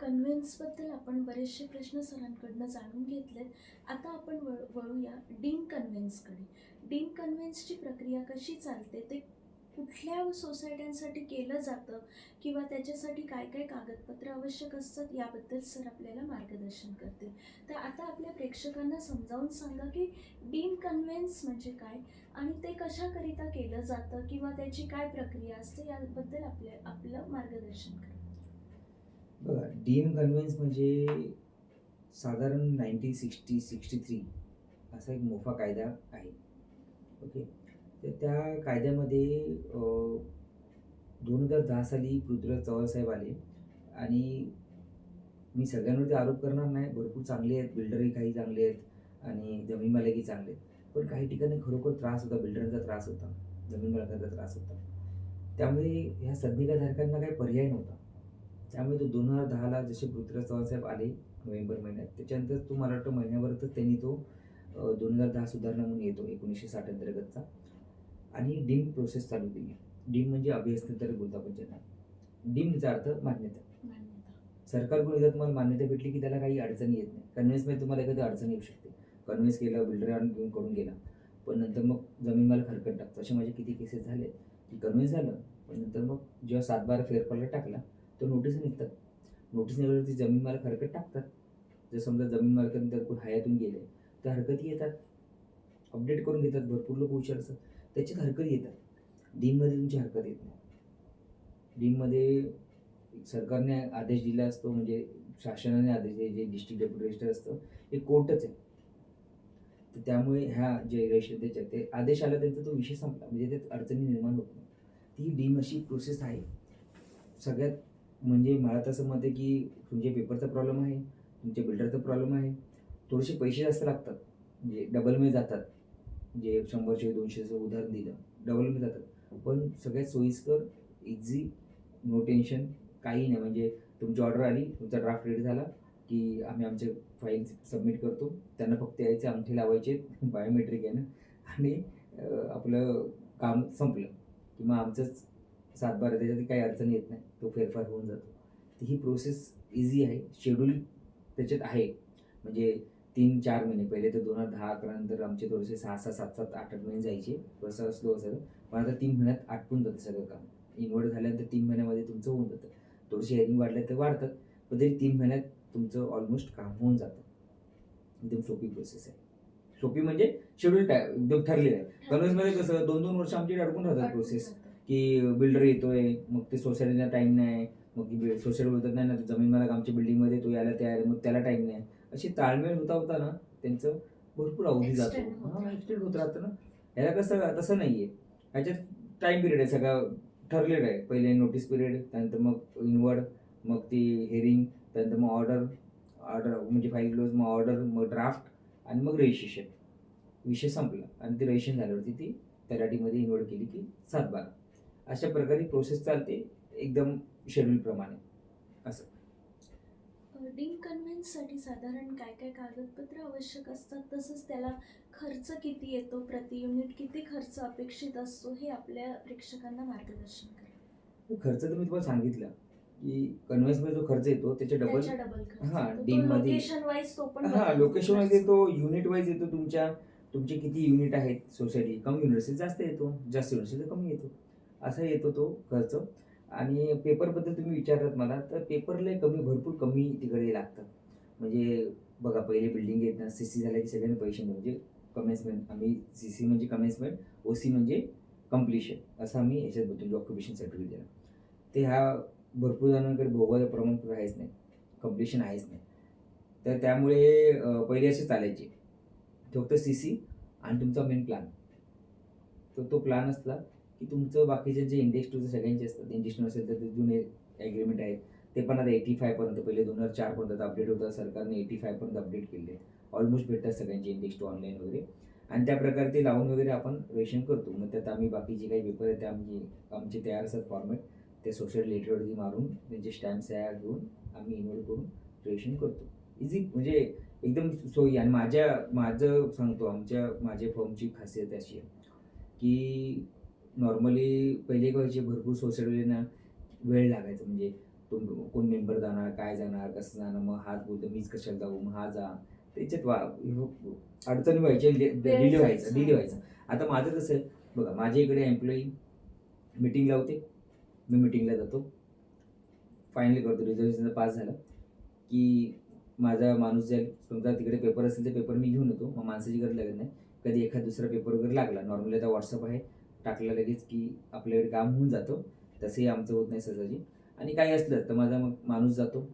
कन्व्हेन्सबद्दल आपण बरेचसे प्रश्न सरांकडनं जाणून घेतलेत. आता आपण वळूया डीम कन्व्हेन्सकडे. डीम कन्व्हेन्सची प्रक्रिया कशी चालते, ते कुठल्या सोसायट्यांसाठी केलं जातं किंवा त्याच्यासाठी काय काय कागदपत्र आवश्यक असतात याबद्दल सर आपल्याला मार्गदर्शन करतील. तर आता आपल्या प्रेक्षकांना समजावून सांगा की डीम कन्व्हेन्स म्हणजे काय आणि ते कशाकरिता केलं जातं किंवा त्याची काय प्रक्रिया असते याबद्दल आपलं मार्गदर्शन करा. बघा, डीम कन्व्हेन्स म्हणजे साधारण 1963 असा एक मोठा कायदा आहे. ओके. तर त्या कायद्यामध्ये 2010 साली पृथ्वीराज चव्हाणसाहेब आले आणि मी सगळ्यांवरती आरोप करणार नाही. भरपूर चांगले आहेत, बिल्डरही काही चांगले आहेत आणि जमीन मालकही चांगले आहेत. पण काही ठिकाणी खरोखर त्रास होता, बिल्डरांचा त्रास होता, जमीन मालकांचा त्रास होता. त्यामुळे ह्या संधिकाधारकांना काही पर्याय नव्हता. त्यामुळे तो 2010ला जसे पृथ्वीराज चव्हाणसाहेब आले नोव्हेंबर महिन्यात, त्याच्यानंतर तो मला वाटतं महिन्याभरातच त्यांनी तो 2010 सुधारणा म्हणून येतो 1960 अंतर्गतचा आणि डीम प्रोसेस चालू केली. डीम म्हणजे अभिहस्तांतरण बोलतो आपण ज्यांना. डीमचा अर्थ मान्यता. मान्यता. सरकारकडून एकदा तुम्हाला मान्यता भेटली की त्याला काही अडचणी येत नाही. कन्व्हेन्समध्ये तुम्हाला एखादी अडचण येऊ शकते. कन्व्हेन्स केलं, बिल्डर आणून घेऊन करून गेला. पण नंतर मग जमीन मालक हरकत टाकतो. असे माझे किती केसेस झाले की कन्व्हेन्स झालं, पण नंतर मग जेव्हा 7/12 फेरफार टाकला, तर नोटीस निघतात. नोटीस निघाल्यावरती जमीन मालक हरकत टाकतात. जर समजा जमीन मालकाने तर कोण हयातून गेले, तर हरकती येतात. अपडेट करून घेतात. भरपूर लोक हुशार असतात. त्याच्यात हरकती येतात. डीममध्ये तुमची हरकत येत नाही. डीममध्ये सरकारने आदेश दिला असतो, म्हणजे शासनाने आदेश दिले, जे डिस्ट्रिक्ट डेप्युटी रजिस्टर असतं, हे कोर्टच आहे. तर त्यामुळे ह्या जे रजिस्टर त्याच्यात ते आदेश आला त्यांचा तो विषय संपला. म्हणजे त्यात अडचणी निर्माण होत नाही. ती डीम अशी प्रोसेस आहे. सगळ्यात म्हणजे मला तसं मत आहे, की तुमच्या पेपरचा प्रॉब्लेम आहे, तुमच्या बिल्डरचा प्रॉब्लेम आहे, थोडेसे पैसे जास्त लागतात. म्हणजे डबलमध्ये जातात. जे 100चे 200चं उदाहरण दिलं, डबलमध्ये जातात. पण सगळ्यात सोयीस्कर, इझी, नो टेन्शन काही नाही. म्हणजे तुमची ऑर्डर आली, तुमचा ड्राफ्ट रेडी झाला की आम्ही आमचे फाईल सबमिट करतो. त्यांना फक्त यायचे, अंगठी लावायचे, बायोमेट्रिक आहे ना, आणि आपलं काम संपलं की मग आमचंच सातबारा. त्याच्यात काही अडचण येत नाही, तो फेरफार होऊन जातो. तर ही प्रोसेस इझी आहे. शेड्यूल त्याच्यात आहे. म्हणजे 3-4 महिने पहिले तर 2010-11 नंतर आमचे थोडेसे 6-6, 7-7, 8-8 महिने जायचे. थोडंसं स्लो असायचं. पण आता 3 महिन्यात आटपून जातं सगळं काम. इन्व्हर्ट झाल्यानंतर 3 महिन्यामध्ये तुमचं होऊन जातं. थोडीशी हेअरिंग वाढले तर वाढतात, पण तरी 3 महिन्यात तुमचं ऑलमोस्ट काम होऊन जातं. एकदम सोपी प्रोसेस आहे. सोपी म्हणजे शेड्यूल एकदम ठरलेलं आहे. कन्व्हेन्समध्ये कसं 2-2 वर्ष आमच्याकडे अडकून राहतात प्रोसेस, की बिल्डर येतोय, मग ते सोसायटीला टाईम नाही, मग सोसायटी बोलतात नाही ना, जमीन मालक आमच्या बिल्डिंगमध्ये तो यायला तयार आहे, मग त्याला टाईम नाही. अशी ताळमेळ होता होता ना त्यांचं भरपूर अवधी जातो. एक्सटेंड होत राहतं ना. याला कसं तसं नाही आहे. ह्याच्यात टाईम पिरियड आहे, सगळं ठरलेलं आहे. पहिले नोटीस पिरियड, त्यानंतर मग इनवर्ड, मग ती हेअरिंग, त्यानंतर मग ऑर्डर म्हणजे फाईल क्लोज, मग ऑर्डर, मग ड्राफ्ट, आणि मग रजिस्ट्रेशन. विषय संपला. आणि ती रजिस्ट्रेशन झाल्यावरती ती तलाठीमध्ये इन्वर्ट केली की 7-12. अशा प्रकारे प्रोसेस चालते एकदम शेड्यूलप्रमाणे. असं डीम कन्व्हेन्ससाठी साधारण काय काय कागदपत्र आवश्यक असतात, तसंच त्याला खर्च किती येतो, प्रति युनिट किती खर्च अपेक्षित असतो, हे आपल्या प्रेक्षकांना मार्गदर्शन करा. खर्च तर मी तुम्हाला सांगितलं की कन्व्हेन्समध्ये जो खर्च येतो त्याच्या डबल. त्याच्या डबल खर्च हां, येतो. तो डीममध्ये. लोकेशन वाईज तो पण हां, बदलतो लोकेशन वाईज खर्च. येतो, युनिट वाईज येतो. तुमचे किती युनिट आहेत सोसायटी, कमी युनिट असेल जास्त येतो, जास्त युनिट असेल तर कमी येतो. असा येतो तो खर्च. आणि पेपरबद्दल तुम्ही विचारलात मला, तर पेपरला भरपूर कमी तिकडे लागतात. म्हणजे बघा, पहिले बिल्डिंग आहेत ना, CC झाल्या की सगळ्यांनी पैसे म्हणजे कमेन्समेंट. आम्ही CC म्हणजे कमेन्समेंट, OC म्हणजे कम्प्लिशन, असं आम्ही याच्यात बोलतो, ऑक्युपेशन सर्टिफिकेट द्यायला. ते ह्या भरपूर जणांकडे भोगाचं प्रमाणपत्र आहेच नाही, कम्प्लिशन आहेच नाही. तर त्यामुळे पहिले असे चालायचे, फक्त CC आणि तुमचा मेन प्लॅन. तर तो प्लॅन असला की तुमचं बाकीचे जे इंडेक्स टूचे सगळ्यांचे असतात. इंडेक्स टू असेल तर ते जुने ॲग्रीमेंट आहेत, ते पण आता 85 पर्यंत, पहिले 2004 पर्यंत अपडेट होतं. सरकारने 85 पर्यंत अपडेट केले. ऑलमोस्ट भेटतात सगळ्यांचे इंडेक्स टू ऑनलाईन वगैरे. आणि त्या प्रकारे ते लावून वगैरे आपण रेशन करतो. मग त्यात आम्ही बाकी जे काही पेपर आहेत ते आमचे तयार असतात फॉर्मॅट, ते सोशल लेटरवरती मारून त्यांचे स्टॅम्प सह्या घेऊन आम्ही इन्व्होल्व करून रेशन करतो. इझी, म्हणजे एकदम सोयी. आणि माझं सांगतो, माझ्या फर्मची खासियत अशी आहे की नॉर्मली पहिले काय व्हायचे, भरपूर सोसायटीना वेळ लागायचा. म्हणजे कोण मेंबर जाणार, काय जाणार, कसं जाणार, मग हाच बोलतो मीच कशाला जाऊ, मग हा जा. त्याच्यात अडचणी व्हायच्या, डिले व्हायचा. आता माझं कसं आहे बघा, माझ्या इकडे एम्प्लॉई मीटिंग लावते, मी मीटिंगला जातो, फायनली करतो. रिझर्वेशन पास झालं की माझा माणूस जाईल, समजा तिकडे पेपर असेल तर पेपर मी घेऊन येतो. मग माणसाची गरज लागत नाही. कधी एखादा दुसरा पेपर वगैरे लागला, नॉर्मली आता व्हॉट्सअप आहे, टाकलं लगेच की आपल्याकडे काम होऊन जातं. तसंही आमचं होत नाही सहजाची. आणि काही असलं तर माझा मग माणूस जातो.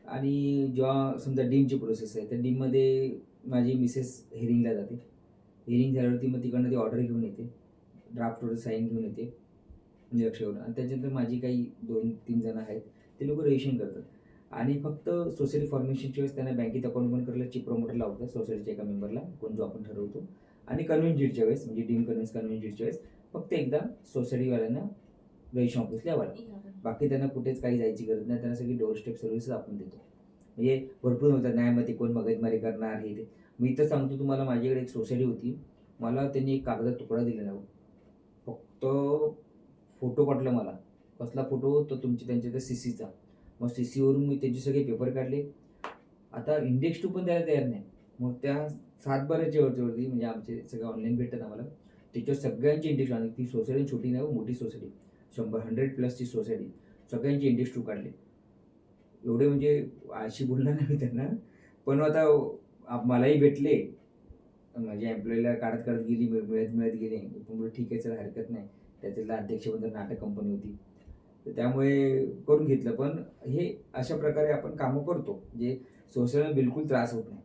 आणि जेव्हा समजा डीमची प्रोसेस आहे, तर डीममध्ये माझी मिसेस हेअरिंगला जाते. हेअरिंग झाल्यावरती मग तिकडनं ती ऑर्डर घेऊन येते, ड्राफ्टवर साईन घेऊन येते निरीक्षकाकडून. आणि त्याच्यानंतर माझी काही 2-3 जण आहेत, ते लोक रजिस्ट्रेशन करतात. आणि फक्त सोसायटी फॉर्मेशनच्या वेळेस त्यांना बँकेत अकाउंट ओपन करायला चीफ प्रमोटर लावतात, सोसायटीच्या एका मेंबरला, कोण जो आपण ठरवतो. आणि कन्व्हेन्स डीडच्या वेळेस, म्हणजे डीम कन्व्हेन्स डीडच्या वेळेस फक्त एकदा सोसायटीवाल्यांना रजिस्ट्रेशन ऑफिसला यावं लागतं. बाकी त्यांना कुठेच काही जायची गरज नाही. त्यांना सगळी डोअर स्टेप सर्व्हिसेस आपण देतो. म्हणजे भरपूर होतात, नाही मग ते कोण मगजमारी करणार, हे ते. मी तर सांगतो तुम्हाला, माझ्याकडे एक सोसायटी होती, मला त्यांनी एक कागदात तुकडा दिला नाही, फक्त फोटो पाठवला मला. कसला फोटो, तर त्यांच्या त्या CCचा. मग CCवरून मी त्यांचे सगळे पेपर काढले. आता इंडेक्स टू पण द्यायला तयार नाही. मग त्या 7-12च्या वरती, म्हणजे आमचे सगळं ऑनलाईन भेटतात आम्हाला, त्याच्यावर सगळ्यांची इंडेक्स. आणि ती सोसायटी छोटी नाही, मोठी सोसायटी, 100+ सोसायटी, सगळ्यांचे इंडेक्स टू काढले. एवढे म्हणजे अशी बोलणार नाही मी त्यांना, पण आता मलाही भेटले, माझ्या एम्प्लॉईला काढत गेली, मिळत गेले. पण ठीक आहे, चला हरकत नाही. त्याच्यातला अध्यक्षपद नाटक कंपनी होती, तर त्यामुळे करून घेतलं. पण हे अशा प्रकारे आपण कामं करतो, जे सोसायटीला बिलकुल त्रास होत नाही.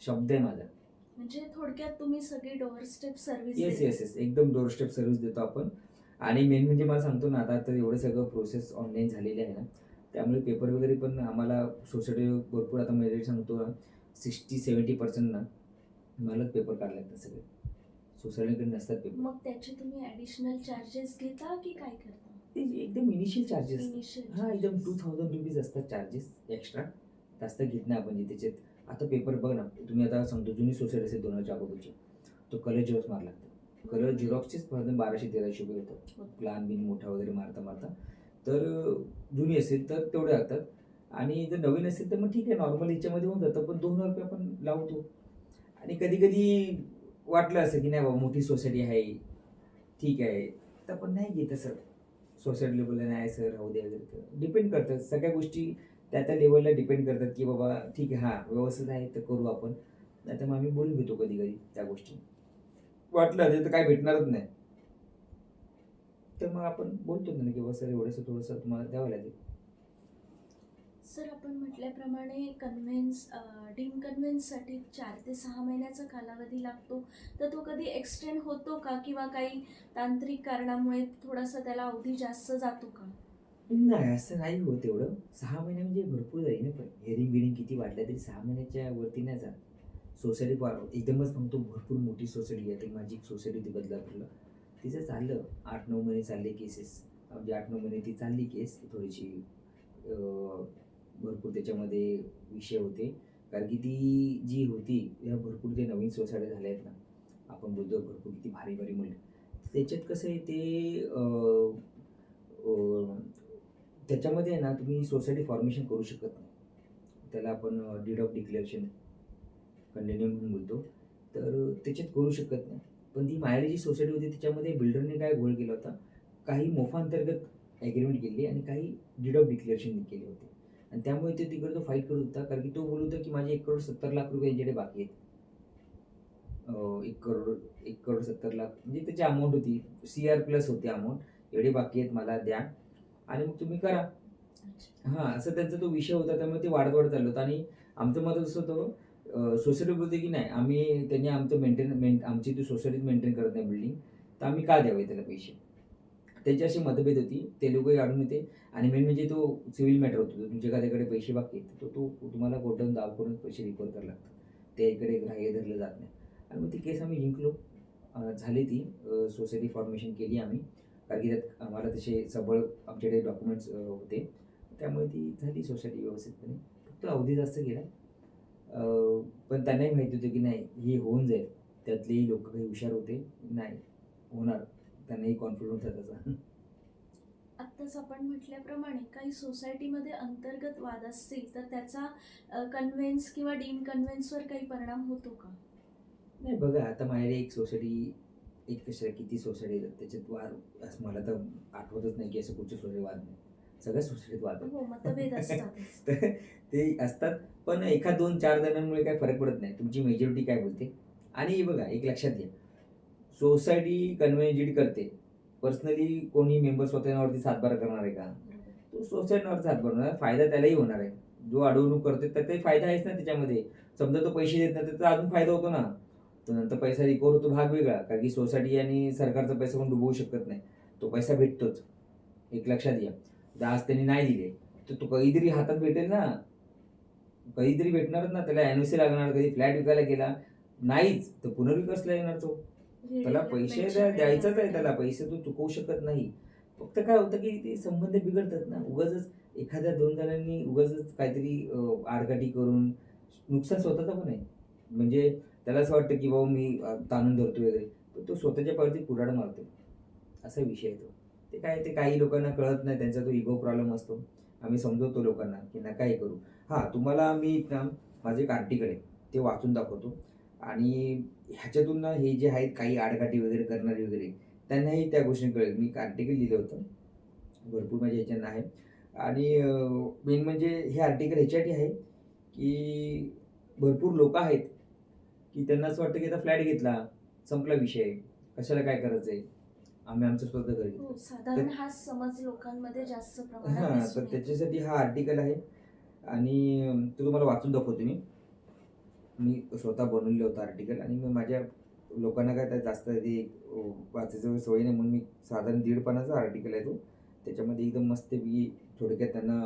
शब्द आहे माझा. म्हणजे थोडक्यात तुम्ही सगळी डोअर स्टेप सर्व्हिस येस, एकदम डोअर स्टेप सर्व्हिस देतो आपण. आणि मेन म्हणजे मला सांगतो ना, आता तर एवढं सगळं प्रोसेस ऑनलाईन झालेली आहे ना, त्यामुळे पेपर वगैरे पण आम्हाला सोसायटी भरपूर, आता म्हणजे सांगतो ना, 60-70% ना मलाच पेपर काढले लागतात सगळे, सोसायटीकडे नसतात पेपर. मग त्याचे तुम्ही ॲडिशनल चार्जेस घेता की काय करता? ते एकदम इनिशियल चार्जेस Initial हां, एकदम charges. 2000 रुपीज असतात चार्जेस एक्स्ट्रा. जास्त घेत नाही आपण त्याच्यात. आता पेपर बघ ना, तुम्ही आता सांगतो जुनी सोसायटी असेल 2000च्या अगोदरची, तो कलर झेरॉक्स मारावा लागतो. कलर बरोबर. झेरॉक्सचेच फक्त 1200-1300 होतात. हो. लहान बिन मोठा वगैरे मारता. तर जुनी असेल तर तेवढे लागतात आणि जर नवीन असेल तर मग ठीक आहे, नॉर्मल ह्याच्यामध्ये होऊन जातं. पण ₹2000 आपण लावतो आणि कधी-कधी वाटलं असं की नाही बाबा मोठी सोसायटी आहे, ठीक आहे. तर आपण नाही घेत असं. सोसायटी लेव्हलला नाही सर राहू दे वगैरे. डिपेंड करतं. सगळ्या गोष्टी त्या लेव्हलला डिपेंड करतात, की बाबा ठीक आहे हां, व्यवस्थित आहे तर करू आपण. नाहीतर मग आम्ही बोलून घेतो कधी-कधी त्या गोष्टी. वाटलं तर काही भेटणारच नाही. तर मग आपण बोलतो ना, की बाबा सर एवढंसं थोडंसं तुम्हाला द्यावं लागेल. सर, आपण म्हटल्याप्रमाणे डीम कन्व्हेन्ससाठी 4 ते 6 महिन्याचा कालावधी लागतो. तर तो कधी एक्सटेंड होतो का? किंवा काही तांत्रिक कारणामुळे थोडासा त्याला अवधी जास्त जातो का? नाही, असं नाही होत एवढं. 6 महिने म्हणजे भरपूर जाईल ना, पण हेअरिंग-बिअरिंग किती वाढल्या तरी 6 महिन्याच्या वरती नाही जात. सोसायटी फार एकदमच म्हणतो भरपूर मोठी सोसायटी आहे. ती माझी एक सोसायटी होती बदलापूरला. तिचं चाललं 8-9 महिने चालले केसेस. म्हणजे 8-9 महिने ती चालली केस. थोडीशी अ, भरपूर त्याच्यामध्ये विषय होते. कारण की ती जी होती, ह्या भरपूर जे नवीन सोसायट्या झाल्या आहेत ना, आपण बोलतो भरपूर किती भारी-भारी म्हणलं. त्याच्यात कसं आहे ते अ, त्याच्यामध्ये आहे ना, तुम्ही सोसायटी फॉर्मेशन करू शकत नाही. त्याला आपण डीड ऑफ डिक्लेरेशन कंटिन्यू म्हणून बोलतो. तर त्याच्यात करू शकत नाही. पण ती मायाळी जी सोसायटी होती त्याच्यामध्ये बिल्डरने काय घोळ केला होता, काही मोफाअंतर्गत ॲग्रीमेंट केली आणि काही डीड ऑफ डिक्लेरेशन केले होते. आणि त्यामुळे ते तिकडे तो फाईट करत होता. कारण की तो बोलत होता, की माझे 1,70,00,000 यांच्याकडे बाकी आहेत. 1,70,00,000 म्हणजे त्याची अमाउंट होती. सीआर प्लस होती अमाउंट. एवढे बाकी आहेत मला द्या आणि मग तुम्ही करा. अच्छा. हां, असा त्यांचा तो विषय होता. त्यामुळे ते वाढत चाललं होतं आणि आमचं मत असं होतं सोसायटी बोलते की नाही त्यांनी आमचं आमची ती सोसायटीच मेंटेन करत नाही बिल्डिंग, तर आम्ही का द्यावे त्याला पैसे? त्यांची अशी मतभेद होती. ते लोकही अडून होते आणि मेन म्हणजे तो सिव्हिल मॅटर होतो. तुमच्या एखाद्याकडे पैसे बाकी आहेत, तर तो तुम्हाला कोर्टात दावा करून पैसे रिकव्हर करावे लागतात. त्या इकडे ग्राह्य धरलं जात नाही. आणि मग ती केस आम्ही जिंकलो. झाली ती सोसायटी फॉर्मेशन केली आम्ही. कारण की त्यात आम्हाला तसे सबळ आमच्याकडे डॉक्युमेंट्स होते. त्यामुळे ती झाली सोसायटी व्यवस्थितपणे. फक्त अवधी जास्त गेला. पण त्यांनाही माहिती होतं की नाही हे होऊन जाईल. त्यातलेही लोकं काही हुशार होते. नाही होणार. त्यांनाही कॉन्फिडन्स होता त्याचा. आत्ताच आपण म्हटल्याप्रमाणे काही सोसायटीमध्ये अंतर्गत वाद असतील तर त्याचा कन्व्हेन्स किंवा डीम कन्व्हेन्सवर काही परिणाम होतो का? नाही बघा आता माझ्याकडे एक सोसायटी एक कशा किती सोसायटी आहेत त्याच्यात वाद असं मला तर आठवतच नाही की असं कुठच्या सोसायटीत वाद नाही. सगळ्या सोसायटीत वाद हो, आहेत. मतभेद असतातच. तर ते असतात. पण एखाद 2, 4 जणांमुळे काही फरक पडत नाही. तुमची मेजॉरिटी काय बोलते आणि बघा एक लक्षात घ्या सोसायटी कन्व्हेन्स करते. पर्सनली कोणी मेंबर स्वतःवरती सातबारा करणार आहे का? बरोबर. तो सोसायटीवरच हातभार होणार आहे. फायदा त्यालाही होणार आहे. जो अडवणूक करतोय त्याचाही फायदा आहेच ना त्याच्यामध्ये. समजा तो पैसे देत नाही तर त्याचा अजून फायदा होतो ना. तो नंतर पैसा रिकव्हर होतो भाग वेगळा. कारण की सोसायटी आणि सरकारचा पैसा कोण डुबवू शकत नाही. तो पैसा भेटतोच. एक लक्षात घ्या. जर आज त्यांनी नाही दिले, तर तो कधीतरी हातात भेटेल ना. कधीतरी भेटणारच ना. त्याला एन-ओ-सी लागणार. कधी फ्लॅट विकायला गेला, नाहीच तर पुनर्विकासला येणार तो. त्याला पैसे रिडेव्हलपमेंटच्या द्यायचाच आहे वेळेला त्याला. पैसे तो चुकवू शकत नाही. फक्त काय होतं की ते संबंध बिघडतात ना. उगाचच एखाद्या 2 जणांनी उगाचच काहीतरी आडकाठी करून नुकसान स्वतःचं पण आहे. म्हणजे त्याला असं वाटतं की बाबा मी ताणून धरतोय वगैरे. पण तो स्वतःच्या पायावरती कुऱ्हाड मारतो. असा विषय आहे तो. ते काही लोकांना कळत नाही. त्यांचा तो इगो प्रॉब्लेम असतो. आम्ही समजवतो लोकांना की नका हे करू. हां, तुम्हाला मी ना माझं एक आर्टिकल आहे. ते वाचून दाखवतो आणि ह्याच्यातून ना हे जे आहेत काही आडकाठी वगैरे करणारे वगैरे, त्यांनाही त्या गोष्टी कळेल. मी एक आर्टिकल लिहिलं होतं. भरपूर माझ्या ह्याच्यानं आहे आणि मेन म्हणजे हे आर्टिकल ह्याच्यासाठी आहे, की भरपूर लोकं आहेत, की त्यांना असं वाटतं की आता फ्लॅट घेतला, संपला विषय. कशाला काय करायचंय? आम्ही आमचं स्वतः घर हो, घेतलं. तर साधारण हा समज लोकांमध्ये जास्त प्रमाणात हां, तर दिसून येतो. त्याच्यासाठी हा आर्टिकल आहे आणि तो तुम्हाला वाचून दाखवतो मी. मी स्वतः बनवलेलं होतं आर्टिकल आणि मग माझ्या लोकांना काय जास्त ते वाचायचं सवय नाही म्हणून मी साधारण 1.5 पानाचा आर्टिकल आहे तो. त्याच्यामध्ये एकदम मस्तपैकी थोडक्यात त्यांना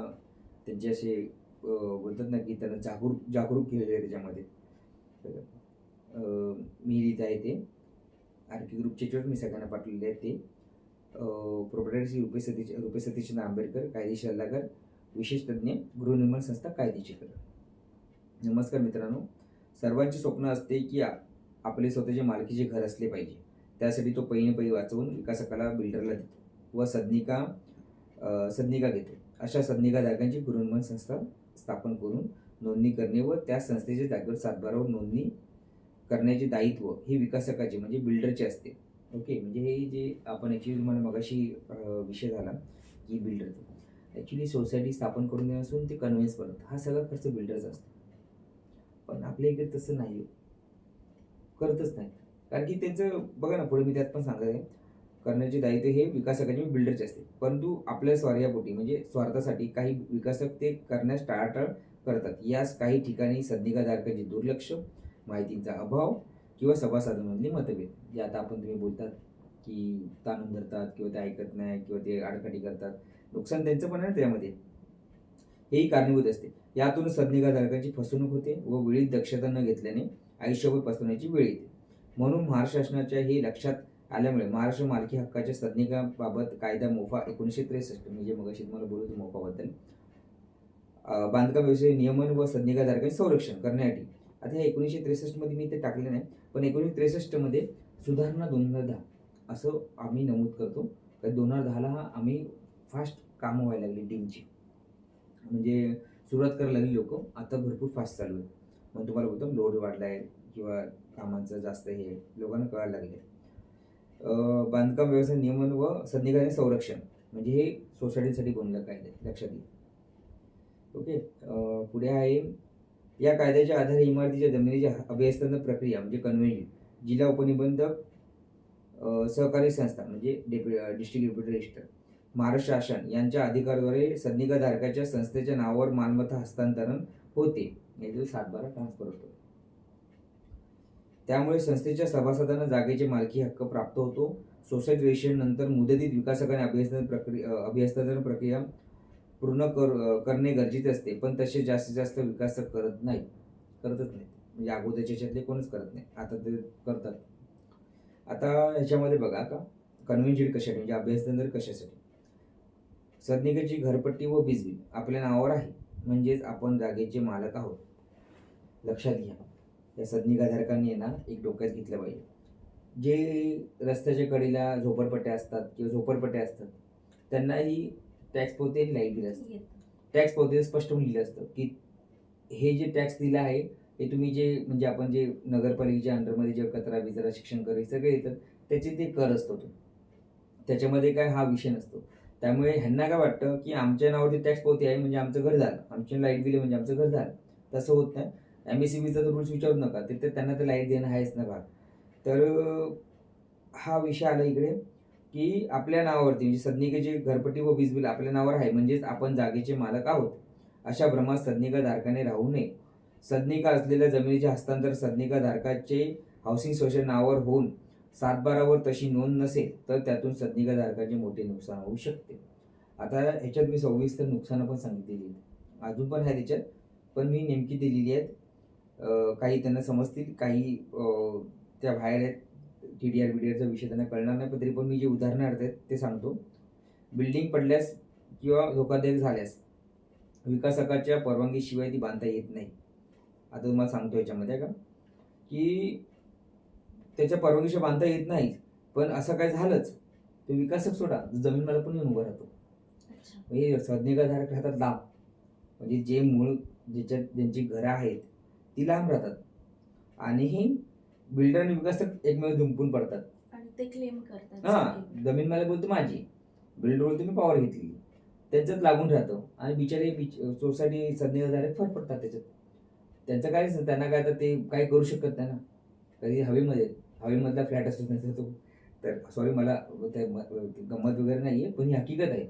त्यांचे असे बोलतात ना, की त्यांना जागरूक केलेलं आहे त्याच्यामध्ये. तर मी लिहित आहे ते. आर.के ग्रुपच्या ह्याच्यावर मी सगळ्यांना पाठवलेले आहे ते. प्रोप्रायटर रुपेश सतीशचंद्र आंबेडकर, कायदेशीर सल्लागार, विशेष तज्ज्ञ, गृहनिर्माण संस्था, कायदेशीर कलम. नमस्कार मित्रांनो, सर्वांची स्वप्न असते की आपले स्वतःचे मालकीचे घर असले पाहिजे. त्यासाठी तो पैने वाचवून विकासकाला, बिल्डरला देतो व सदनिका घेतो. अशा सदनिकाधारकांची गृहनिर्माण संस्था स्थापन करून नोंदणी करणे व त्या संस्थेच्या जागेवर सातबारावर नोंदणी करण्याचे दायित्व हे विकासकाचे म्हणजे बिल्डरचे असते. ओके, म्हणजे हे जे आपण ॲक्च्युली तुम्हाला मगाशी विषय झाला की बिल्डरचा, ॲक्च्युली सोसायटी स्थापन करून देण्यापासून ते कन्व्हेन्सपर्यंत हा सगळा खर्च बिल्डरचा असतो. पण आपल्या इकडे तसं नाही, करतच नाही. कारण की त्यांचं बघा ना, पुढे मी त्यात पण सांगत आहे, करण्याचे दायित्व हे विकासकाचे बिल्डरचे असते. परंतु आपल्या स्वार्यापोटी म्हणजे स्वार्थासाठी काही विकासक ते करण्यास टाळाटाळ करतात. यास काही ठिकाणी सदनिकाधारकांचे दुर्लक्ष, माहितीचा अभाव किंवा सभासदांमधली मतभेद, जे आता आपण तुम्ही बोलतात की ताणून धरतात किंवा ते ऐकत नाही किंवा ते आडकाठी करतात, नुकसान त्यांचं पण आहे त्यामध्ये, हेही कारणीभूत असते. यातून सदनिकाधारकांची फसवणूक होते व वेळीच दक्षता न घेतल्याने आयुष्यभर फसवण्याची वेळ येते. म्हणून महाराष्ट्र शासनाच्या हे लक्षात आल्यामुळे महाराष्ट्र मालकी हक्काच्या सदनिकाबाबत कायदा मोफा 1963, म्हणजे मगाशी तुम्हाला बोलतो मोफाबद्दल, बांधकाम व्यवसाय नियमन व सदनिकाधारकांचे संरक्षण करण्यासाठी. आता हे 1963 मध्ये मी ते टाकले नाही, पण 1963 मध्ये सुधारणा 2010 असं आम्ही नमूद करतो. तर 2010ला हा आम्ही फास्ट कामं व्हायला लागली टीमची, म्हणजे सुरुवात करायला लागली लोक, आता भरपूर फास्ट चालू आहे. मग तुम्हाला बोलतो लोड वाढला आहे किंवा कामांचं जास्त हे लोकांना कळायला लागले. बांधकाम व्यवसाय नियमन व सदनिकांचे संरक्षण म्हणजे हे सोसायटीसाठी बनलं कायदे, लक्षात घ्या. ओके, पुढे आहे, या कायद्याच्या आधारे इमारतीच्या जमिनीची अभिहस्तांतरण प्रक्रिया म्हणजे कन्व्हेन्शन, जिल्हा उपनिबंधक, सहकारी संस्था म्हणजे डिस्ट्रिक्ट डेप्युटी रजिस्टर, महाराष्ट्र शासन यांच्या अधिकाराद्वारे सदनिकाधारकाच्या संस्थेच्या नावावर मालमत्ता हस्तांतरण होते. म्हणजे सातबारा ट्रान्सफर होतो. त्यामुळे संस्थेच्या सभासदांना जागेचे मालकी हक्क प्राप्त होतो. सोसायटी रजिस्ट्रेशन नंतर मुदतीत विकासकाने अभिहस्तांतरण प्रक्रिया पूर्ण करणे गरजेचे असते. पण तसे जास्तीत जास्त विकासक करतच नाही, म्हणजे अगोदरच्या याच्यातले कोणच करत नाही, आता ते करतात. आता ह्याच्यामध्ये बघा का कन्व्हेन्शन कशासाठी, म्हणजे अभिहस्तांतरण कशासाठी. सदनिकेची घरपट्टी व वीज बिल आपल्या नावावर आहे, म्हणजेच आपण जागेचे मालक आहोत. लक्षात घ्या, या सदनिकाधारकांनी ना एक डोक्यात घेतलं पाहिजे. जे रस्त्याच्या कडेला झोपडपट्ट्या असतात त्यांनाही टॅक्स पोते आणि लाईट बिल असतं. टॅक्स पोते स्पष्ट लिहिलं असतं की हे जे टॅक्स दिलं आहे हे तुम्ही जे म्हणजे आपण जे नगरपालिकेच्या अंडरमध्ये जे कचरा बिचरा शिक्षण कर सगळे येतात त्याचे ते कर असतो तो, त्याच्यामध्ये काय हा विषय नसतो. त्यामुळे ह्यांना काय वाटतं की आमच्या नावावरती टॅक्स पोते आहे म्हणजे आमचं घर झालं, आमची लाईट बिल म्हणजे आमचं घर झालं. तसं होत नाही. MSEBीचा तर रूल्स विचारू नका, ते त्यांना तर लाईट देणं आहेच ना भाग. तर हा विषय आला इकडे की आपल्या नावावरती म्हणजे सदनिकेची घरपट्टी व वीज बिल आपल्या नावावर आहे म्हणजेच आपण जागेचे मालक आहोत, अशा भ्रमात सदनिकाधारकाने राहू नये. सदनिका असलेल्या जमिनीचे हस्तांतर सदनिकाधारकाचे हाऊसिंग सोसायटी नावावर होऊन 7/12वर तशी नोंद नसेल तर त्यातून सदनिकाधारकाचे मोठे नुकसान होऊ शकते. आता ह्याच्यात मी सविस्तर नुकसानं पण सांगितलेली, अजून पण आहे त्याच्यात, पण मी नेमकी दिलेली आहेत. काही त्यांना समजतील, काही त्या बाहेर आहेत, TDR BDRचा विषय त्यांना कळणार नाही, पण तरी पण मी जे उदाहरणार्थ आहेत ते सांगतो. बिल्डिंग पडल्यास किंवा धोकादायक झाल्यास विकासकाच्या परवानगीशिवाय ती बांधता येत नाही. आता तुम्हाला सांगतो याच्यामध्ये का की त्याच्या परवानगीशिवाय बांधता येत नाही, पण असं काय झालंच तर विकासक सोडा, जमीन मालक पण येऊन उभा राहतो. म्हणजे सदनिकाधारक राहतात लांब, म्हणजे जे मूळ ज्यांची घरं आहेत ती लांब राहतात आणि बिल्डर आणि विकासक एकमेव झुंपून पडतात आणि ते क्लेम करतात. हां, जमीन मालक बोलतो माझी, बिल्डर बोलतो मी पॉवर घेतली, त्यांच्यात लागून राहतो आणि बिचारे सोसायटी सदनिकाधारक फरफडतात त्याच्यात. त्यांचं काय, त्यांना काय तर ते काय करू शकत नाही ना. कधी हवेमधला फ्लॅट असतो त्यांचा तो, तर सॉरी मला गंमत वगैरे नाही आहे, पण ही हकीकत आहे.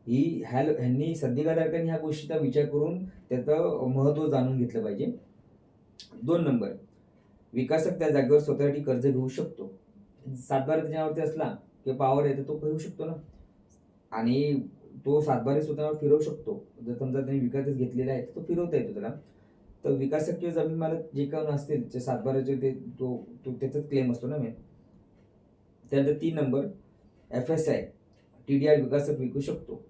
ह्यांनी सदनिकाधारकांनी ह्या गोष्टीचा विचार करून त्याचं महत्त्व जाणून घेतलं पाहिजे. 2 नंबर, विकासक त्या जागेवर स्वतःसाठी कर्ज घेऊ शकतो. 7/12 त्याच्यावरती असला किंवा पॉवर आहे तर तो घेऊ शकतो ना, आणि तो 7/12 स्वतःवर फिरवू शकतो. जर समजा त्यांनी विकासच घेतलेला आहे तर तो फिरवता येतो त्याला. तर विकासक किंवा जमीन मालक जे काही असतील जे 7/12चे ते तो त्याचाच क्लेम असतो ना मेन. त्यानंतर 3 नंबर, FSI TDR विकासक विकू शकतो.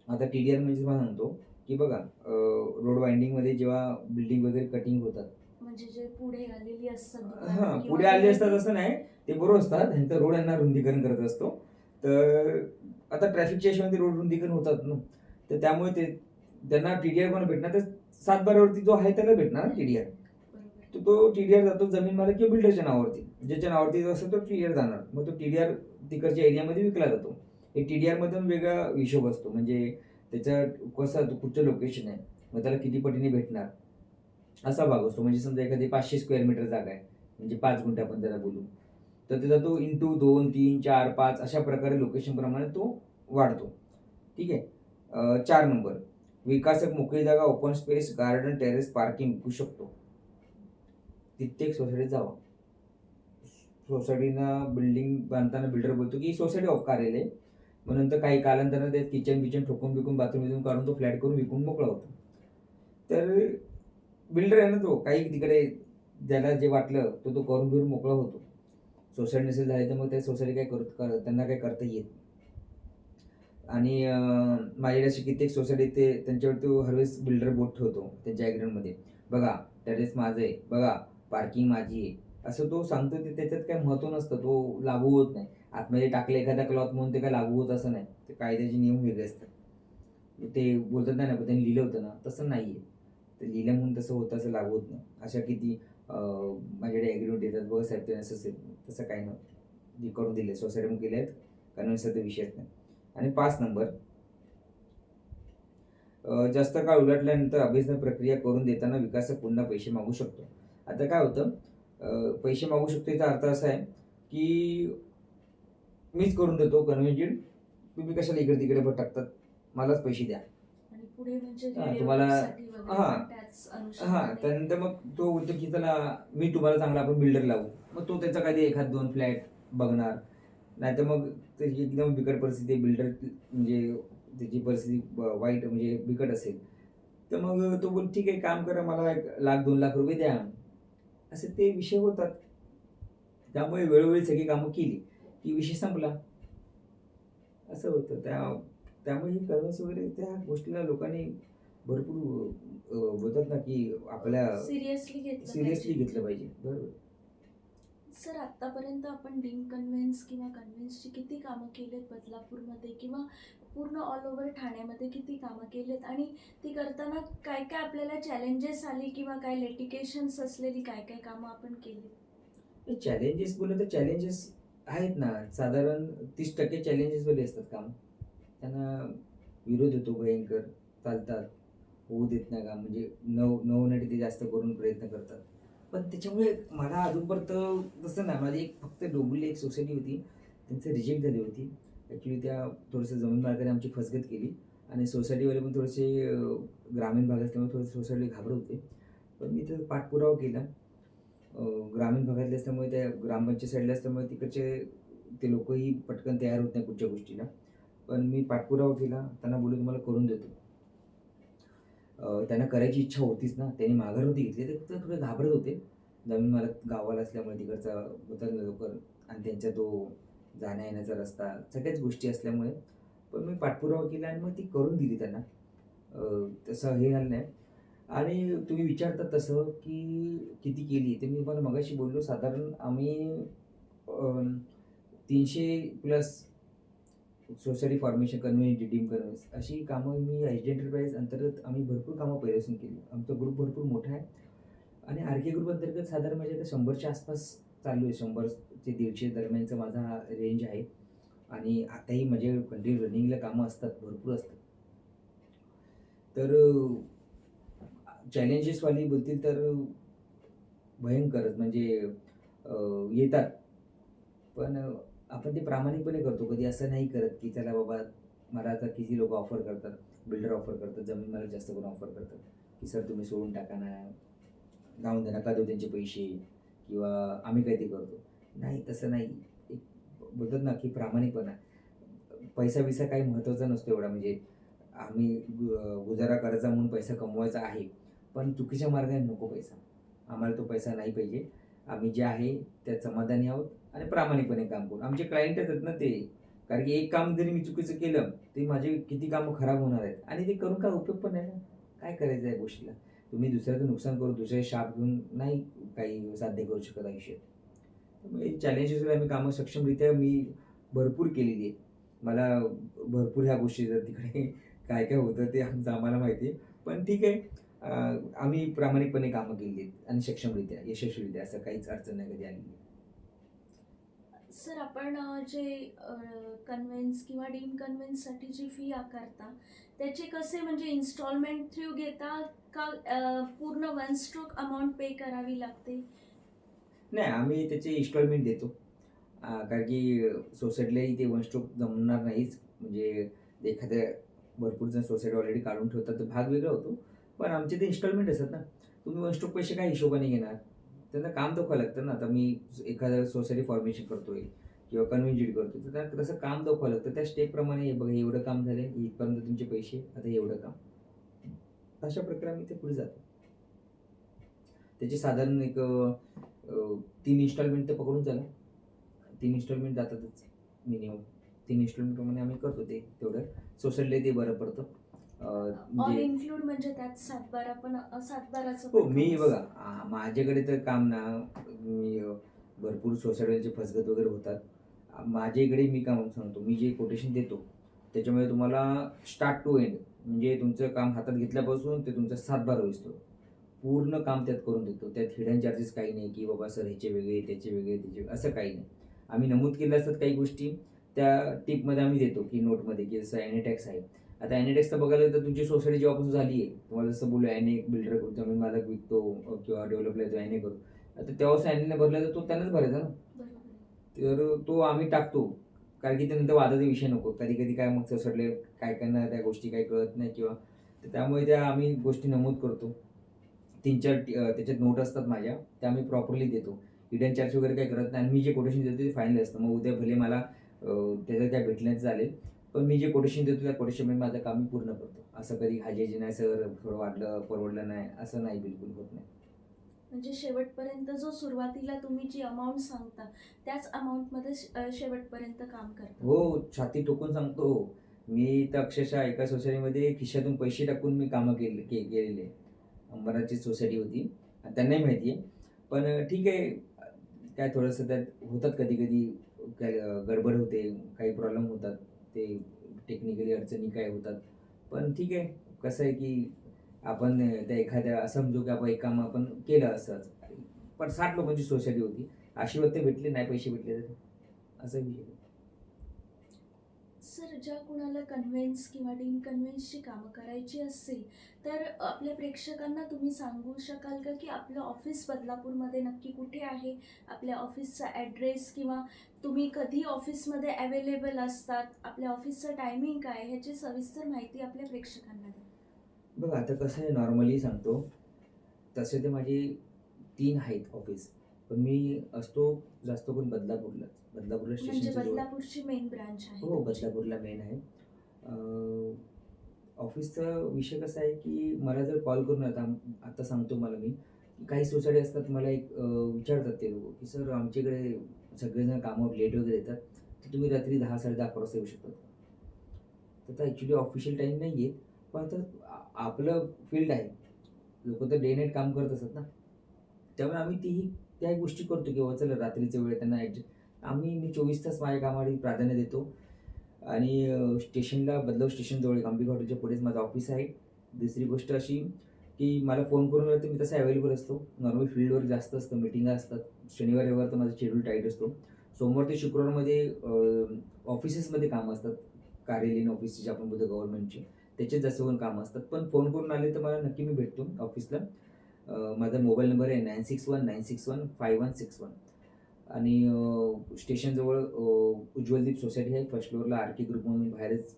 आता TDR म्हणजे तुम्हाला सांगतो की बघा, रोड वाइंडिंगमध्ये जेव्हा बिल्डिंग वगैरे कटिंग होतात, म्हणजे जे पुढे आलेली असतात हां, दुकानं किंवा पुढे आले असतात बिल्डिंग. असं नाही, ते बरोबर असतात. ह्यांचा रोड यांना रुंदीकरण करत असतो. तर आता ट्रॅफिकच्या हिशोबाने रोड रुंदीकरण होतात ना, तर त्यामुळे ते त्यांना TDR कोणाला भेटणार, तर 7/12 जो आहे त्याला भेटणार ना TDR. बरोबर. तर तो TDR जातो जमीन मालक किंवा बिल्डरच्या नावावरती. ज्याच्या नावावरती जो असेल तो TDR जाणार. मग तो TDR तिकडच्या एरियामध्ये विकला जातो. हे TDR मधून वेगळा हिशोब असतो. म्हणजे त्याचं कसं कुठचं लोकेशन आहे, मग त्याला किती पटीने भेटणार, असा भाग असतो. म्हणजे समजा एखादी 500 स्क्वेअर मीटर जागा आहे, म्हणजे 5 गुंठे आपण त्याला बोलू, तर त्याचा तो इंटू 2, 3, 4, 5 अशा प्रकारे लोकेशनप्रमाणे तो वाढतो. ठीक आहे. 4 नंबर, विकासक मोकळी जागा, open space, garden, terrace, parking विकू शकतो. कित्येक सोसायटीत जावा. सोसायटीना बिल्डिंग बांधताना बिल्डर बोलतो की सोसायटी ऑफ कार्यालय, मग नंतर काही कालांतरानं त्यात किचन बिचन ठोकून बिकून बाथरूम बिथरूम काढून तो फ्लॅट करून विकून मोकळा होतो. तर बिल्डर आहे ना, तो काही तिकडे ज्याला जे वाटलं तो करून बिरून मोकळा होतो. सोसायटी नसेल झाली तर मग त्या सोसायटी काय त्यांना काय करता येत नाही. आणि माझ्याकडे अशी कित्येक सोसायटी ते त्यांच्यावर तो हरवेळेस बिल्डर बोट ठेवतो त्यांच्या ॲग्रीमेंटमध्ये. बघा, टेरेस माझं आहे, बघा पार्किंग माझी आहे, असं तो सांगतो. ते त्याच्यात काही महत्त्व नसतं, तो लागू होत नाही. आतमध्ये टाकलं एखादा क्लॉथ म्हणून ते काय लागू होत असं नाही. ते कायद्याचे नियम वेगळे असतात. ते बोलतात नाही ना, पण त्यांनी लिहिलं होतं ना, तसं नाही आहे. ते लिहिलं म्हणून तसं होतं असं लागू होत नाही. अशा किती माझ्याकडे ॲग्रीमेंट येतात, बघा साहेब ते असं असेल, तसं काही नव्हतं. जे करून दिले सोसायटीमध्ये केले आहेत, कन्व्हिन्सचा विषयच नाही. आणि 5 नंबर, जास्त काळ उलटल्यानंतर अभिसंधान प्रक्रिया करून देताना विकासक पुन्हा पैसे मागू शकतो. आता काय होतं, पैसे मागू शकतो याचा अर्थ असा आहे की मीच करून देतो कन्व्हिन्स्ड, तुम्ही कशाला इकडे तिकडे भटकतात, मलाच पैसे द्या. आणि पुढे म्हणजे तुम्हाला साठी वगैरे हां, पण त्याच हां. अनुषंगाने. त्यानंतर मग तो बोलतो की चला मी तुम्हाला चांगला आपण बिल्डर लावू. मग तो त्याचा कधी एखाद 2 फ्लॅट बघणार. नाहीतर मग त्याची एकदम बिकट परिस्थिती, बिल्डर म्हणजे त्याची परिस्थिती वाईट म्हणजे बिकट असेल, तर मग तो बोल ठीक आहे, काम करा, मला 1,00,000 2,00,000 द्या. असे ते विषय होतात. त्यामुळे वेळोवेळी सगळी कामं केली की विषय संपला. असं होतं. त्यामुळे ही कन्व्हिन्स वगैरे त्या गोष्टीला लोकांनी भरपूर बोलतात ना की आपल्या सिरियसली सिरियसली घेतलं पाहिजे. बरोबर. सर, आत्तापर्यंत आपण डिंग कन्व्हेन्स किंवा कन्व्हेन्सची किती कामं केलेत बदलापूरमध्ये किंवा पूर्ण ऑल ओव्हर ठाण्यामध्ये किती कामं केलेत, आणि ती करताना काय काय आपल्याला चॅलेंजेस आली किंवा काय लिटिगेशन्स असलेली काय काय कामं आपण केली? चॅलेंजेस बोललं तर चॅलेंजेस आहेत ना, साधारण 30% चॅलेंजेसवाले असतात काम. त्यांना विरोध होतो भयंकर, चालतात, होऊ देत नाही काम, म्हणजे न न होण्यासाठी ते जास्त करून प्रयत्न करतात. पण त्याच्यामुळे मला अजूनपर्यंत तसं नाही. माझी एक फक्त डोंबिवली एक सोसायटी होती, त्यांचं रिजेक्ट झाली होती. ॲक्च्युली त्या थोडंसं जमीन मालकाने आमची फसगत केली आणि सोसायटीवाले पण थोडेसे ग्रामीण भाग असल्यामुळे थोडेसे सोसायटी घाबरत होते. पण मी तर पाठपुरावा केला. ग्रामीण भागातले असल्यामुळे त्या ग्रामपंचायत साईडला असल्यामुळे तिकडचे ते लोकही पटकन तयार होत नाही कुठच्या गोष्टीला. पण मी पाठपुरावा केला, त्यांना बोललो तुम्हाला करून देतो. त्यांना करायची इच्छा होतीच ना, त्यांनी माघार नव्हती घेतली, ते फक्त थोडे घाबरत होते. जमीन मालक गावाला असल्यामुळे तिकडचा होता लवकर, आणि त्यांचा तो जाण्या येण्याचा रस्ता, सगळ्याच गोष्टी असल्यामुळे. पण मी पाठपुरावा केला आणि मग ती करून दिली त्यांना. तसं हे झालं नाही. आणि तुम्ही विचारता तसं की किती केली, तर मी तुम्हाला मगाशी बोललो साधारण आम्ही 300+ society formation, conveyance, redeem conveyance अशी कामं मी एच एंटरप्राइज अंतर्गत आम्ही भरपूर कामं पहिल्यापासून केली. आमचा ग्रुप भरपूर मोठा आहे आणि आर ग्रुप अंतर्गत साधारण माझ्या आता 100च्या आसपास चालू आहे. 100 ते 150 दरम्यानचा माझा रेंज आहे. आणि आताही माझे कंटिन्यू रनिंगला कामं असतात, भरपूर असतात. तर चॅलेंजेसवाली बोलतील तर भयंकरच म्हणजे येतात. पण आपण ते प्रामाणिकपणे करतो. कधी असं नाही करत की चला बाबा, मला आता किती लोकं ऑफर करतात, बिल्डर ऑफर करतात, जमीन मला जास्त करून ऑफर करतात की सर तुम्ही सोडून टाका ना, जाऊन द्या, नका देऊ त्यांचे पैसे, किंवा आम्ही काय ते करतो. नाही, तसं नाही. एक बोलतात ना की प्रामाणिकपणा. पैसा-बिसा काही महत्त्वाचा नसतो एवढा. म्हणजे आम्ही गुजारा करायचा म्हणून पैसा कमवायचा आहे, पण चुकीच्या मार्गाने नको पैसा. आम्हाला तो पैसा नाही पाहिजे. आम्ही जे आहे त्यात समाधानी आहोत आणि प्रामाणिकपणे काम करू. आमचे क्लायंटच आहेत ना ते. कारण की एक काम जरी मी चुकीचं केलं ते माझे किती कामं खराब होणार आहेत आणि ते करून काय उपयोग पण नाही ना. काय करायचं या गोष्टीला? तुम्ही दुसऱ्याचं नुकसान करून दुसरे शाप घेऊन नाही काही साध्य करू शकत आयुष्यात. त्यामुळे चॅलेंजेसवर आम्ही कामं सक्षमरित्या मी भरपूर केलेली आहे. मला भरपूर ह्या गोष्टी तिकडे काय काय होतं ते आम्हाला माहिती आहे. पण ठीक आहे. आम्ही प्रामाणिकपणे कामं केली आहेत आणि सक्षमरित्या, यशस्वीरित्या असं काहीच अडचण नाही कधी आलेली. सर आपण जे कन्व्हेन्स किंवा डीम कन्व्हेन्ससाठी जी फी आकारता त्याचे कसे म्हणजे इन्स्टॉलमेंट थ्रू घेता का पूर्ण वन स्ट्रोक अमाऊंट पे करावी लागते? नाही, आम्ही त्याचे इन्स्टॉलमेंट देतो. कारण की सोसायटीलाही ते वन स्ट्रोक जमणार नाहीच. म्हणजे एखाद्या भरपूर जण सोसायटी ऑलरेडी काढून ठेवतात, तर भाग वेगळा होतो. पण आमचे ते इन्स्टॉलमेंट असतात ना. तुम्ही वन स्ट्रोक पैसे काय हिशोबाने घेणार? त्यांना काम दाखवावं लागतं ना. आता मी एखाद्या सोसायटी फॉर्मेशन करतोय किंवा कन्व्हेन्स करतोय, तर त्यांना तसं काम दाखवावं लागतं. त्या स्टेपप्रमाणे हे बघा एवढं काम झालंय, इथपर्यंत तुमचे पैसे, आता एवढं काम. अशा प्रकारे आम्ही ते पुढे जातो. त्याची साधारण एक 3 इन्स्टॉलमेंट तर पकडून चला. 3 इन्स्टॉलमेंट जातातच मिनिमम. 3 इन्स्टॉलमेंटप्रमाणे आम्ही करतो ते तेवढं. सोसायटीला ते बरं पडतं. ऑल म्हणजे इन्क्लूड म्हणजे त्यात सातबारा पण सातबाराचं हो, पण मी काम बघा असतं. माझ्याकडे तर काम ना मी भरपूर सोसायट्यांची फसगत वगैरे होतात. माझ्या इकडे मी काम सांगतो, मी जे कोटेशन देतो, त्याच्यामध्ये तुम्हाला स्टार्ट टू एंड म्हणजे तुमचं काम हातात घेतल्यापासून ते तुमचा सातबारा होईस्तोवर पूर्ण काम त्यात करून देतो. त्यात हिडन चार्जेस काही नाही, की बाबा सर ह्याचे वेगळे, त्याचे वेगळे, त्याचे वेगळे, असं काही नाही. आम्ही नमूद केल्या असतात काही गोष्टी, त्या टिपमध्ये आम्ही देतो, की नोटमध्ये, की जसं ॲनी टॅक्स आहे. आता ॲनी टॅक्सचं बघायला गेलं तर तुमची सोसायटी जेव्हापासून झाली आहे, तुम्हाला जसं बोललो ॲनी बिल्डर करतो, आम्ही मालक विकतो किंवा डेव्हलपला येतो ॲनी करू. आता तेव्हाच ॲनीने भरला तर तो त्यांनाच भरायचा ना. बरोबर आहे. तर तो आम्ही टाकतो. कारण की त्यानंतर वादाचा विषय नको. कधी-कधी काय मग सोसायटीला काय काहींना त्या गोष्टी काही कळत नाही किंवा तर त्यामुळे त्या आम्ही गोष्टी नमूद करतो. 3-4 त्याच्यात नोट असतात माझ्या, त्या मी प्रॉपरली देतो. हिडन चार्ज वगैरे काही करत नाही आणि मी जे कोटेशन देतो ते फायनल असतं. मग उद्या भले मला त्याचं काय भेटलं नाही चालेल. पण मी जे कोटेशन देतो त्या कोटेशनमध्ये माझं काम मी पूर्ण करतो. असं कधी हाजेजी नाही सर थोडं वाढलं, परवडलं नाही, असं नाही बिलकुल होत नाही. म्हणजे शेवटपर्यंत जो सुरुवातीला तुम्ही जी अमाऊंट सांगता त्याच अमाऊंटमध्ये शेवटपर्यंत काम करता. हो, छाती ठोकून सांगतो. मी तर अक्षरशः एका सोसायटीमध्ये खिशातून पैसे टाकून मी कामं केलेली आहे. अंबरनाथची सोसायटी होती. आणि त्यांनाही माहिती आहे. पण ठीक आहे. काय थोडंसं त्यात होतात कधी-कधी काय गडबड होते, काही प्रॉब्लेम होतात. ते टेक्निकली अडचणी काय होतात. पण ठीक आहे. कसं आहे की आपण त्या एखाद्या असं समजू की आपण एक काम आपण केलं असंच. पण 60 लोकांची सोसायटी होती. आशीर्वाद ते भेटले, नाही पैसे भेटले तर असा विषय. सर ज्या कुणाला कन्व्हेन्स किंवा डीम कन्व्हेन्सची कामं करायची असतील तर आपल्या प्रेक्षकांना तुम्ही सांगू शकाल का की आपलं ऑफिस बदलापूरमध्ये नक्की कुठे आहे, आपल्या ऑफिसचा ॲड्रेस किंवा तुम्ही कधी ऑफिसमध्ये अवेलेबल असतात, आपल्या ऑफिसचं टायमिंग काय, ह्याची सविस्तर माहिती आपल्या प्रेक्षकांना द्या. बघा आता कसं आहे नॉर्मली सांगतो, तसे तर माझे 3 आहेत ऑफिस. पण मी असतो जास्त करून बदलापूरलाच. बदलापूरला म्हणजे स्टेशनच्या जवळ. बदलापूरची मेन ब्रांच आहे हो, तुमची. बदलापूरला मेन आहे. ऑफिसचा विषय कसा आहे, की मला जर कॉल करून आता सांगतो मला मी, की काही सोसायटी असतात मला एक विचारतात ते लोकं, की "सर आमच्याकडे सगळेजण कामावर लेट वगैरे येतात, तर तुम्ही रात्री 10-10:30 वाजता येऊ शकता." तर आता ॲक्चुअली ऑफिशियल टाईम नाही आहे. पण आता आपलं फील्ड आहे. लोकं तर डे नाईट काम करत असतात ना. त्यामुळे आम्ही त्या गोष्टी करतो, की बाबा चला रात्रीचा वेळ त्यांना मी 24 तास माझ्या कामाला प्राधान्य देतो. आणि स्टेशनला बदलाव स्टेशनजवळ एक अंबिका हॉटेलच्या पुढेच माझं ऑफिस आहे. दुसरी गोष्ट अशी, की मला फोन करून आला तर मी तसा अवेलेबल असतो. नॉर्मल फील्डवर जास्त असतं, मीटिंगा असतात. शनिवार, रविवार तर माझा शेड्यूल टाईट असतो. सोमवार ते शुक्रवारमध्ये ऑफिसेसमध्ये कामं असतात. कार्यालयीन ऑफिस जे आपण बोलतो गव्हर्नमेंटचे, त्याच्यात जास्त करून कामं असतात. पण फोन करून आले तर मला नक्की मी भेटतो ऑफिसला. माझा मोबाईल नंबर आहे 9619615161 आणि स्टेशनजवळ उज्ज्वलदीप सोसायटी आहे. फर्स्ट फ्लोअरला आर के ग्रुप म्हणून बाहेरच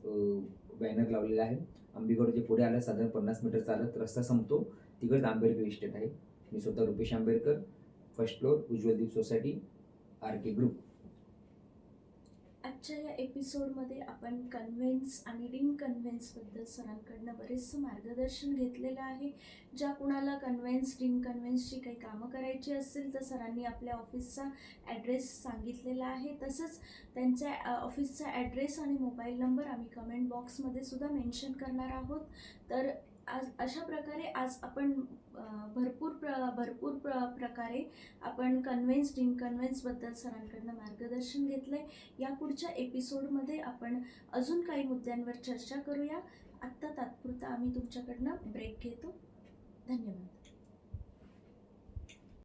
बॅनर लावलेला आहे. अंबिगडच्या पुढे आला साधारण 50 मीटर चालत रस्ता संपतो. तिकडंच आंबेडकर इस्टेट आहे. मी स्वतः Rupesh Ambedkar, first floor, Ujjwaldeep society, R K group. आजच्या या एपिसोडमध्ये आपण कन्व्हेन्स आणि डिकन्व्हेन्सबद्दल सरांकडनं बरेचसं मार्गदर्शन घेतलेलं आहे. ज्या कुणाला कन्व्हेन्स डिकन्व्हेन्सची काही कामं करायची असेल तर सरांनी आपल्या ऑफिसचा ॲड्रेस सांगितलेला आहे. तसंच त्यांच्या ऑफिसचा ॲड्रेस आणि मोबाईल नंबर आम्ही कमेंट बॉक्समध्ये सुद्धा मेन्शन करणार आहोत. तर आज अशा प्रकारे आज आपण भरपूर प्रकारे आपण कन्व्हेन्स डिकन्व्हेन्सबद्दल सरांकडनं मार्गदर्शन घेतलं आहे. या पुढच्या एपिसोडमध्ये आपण अजून काही मुद्द्यांवर चर्चा करूया. आत्ता तात्पुरता आम्ही तुमच्याकडनं ब्रेक घेतो. धन्यवाद.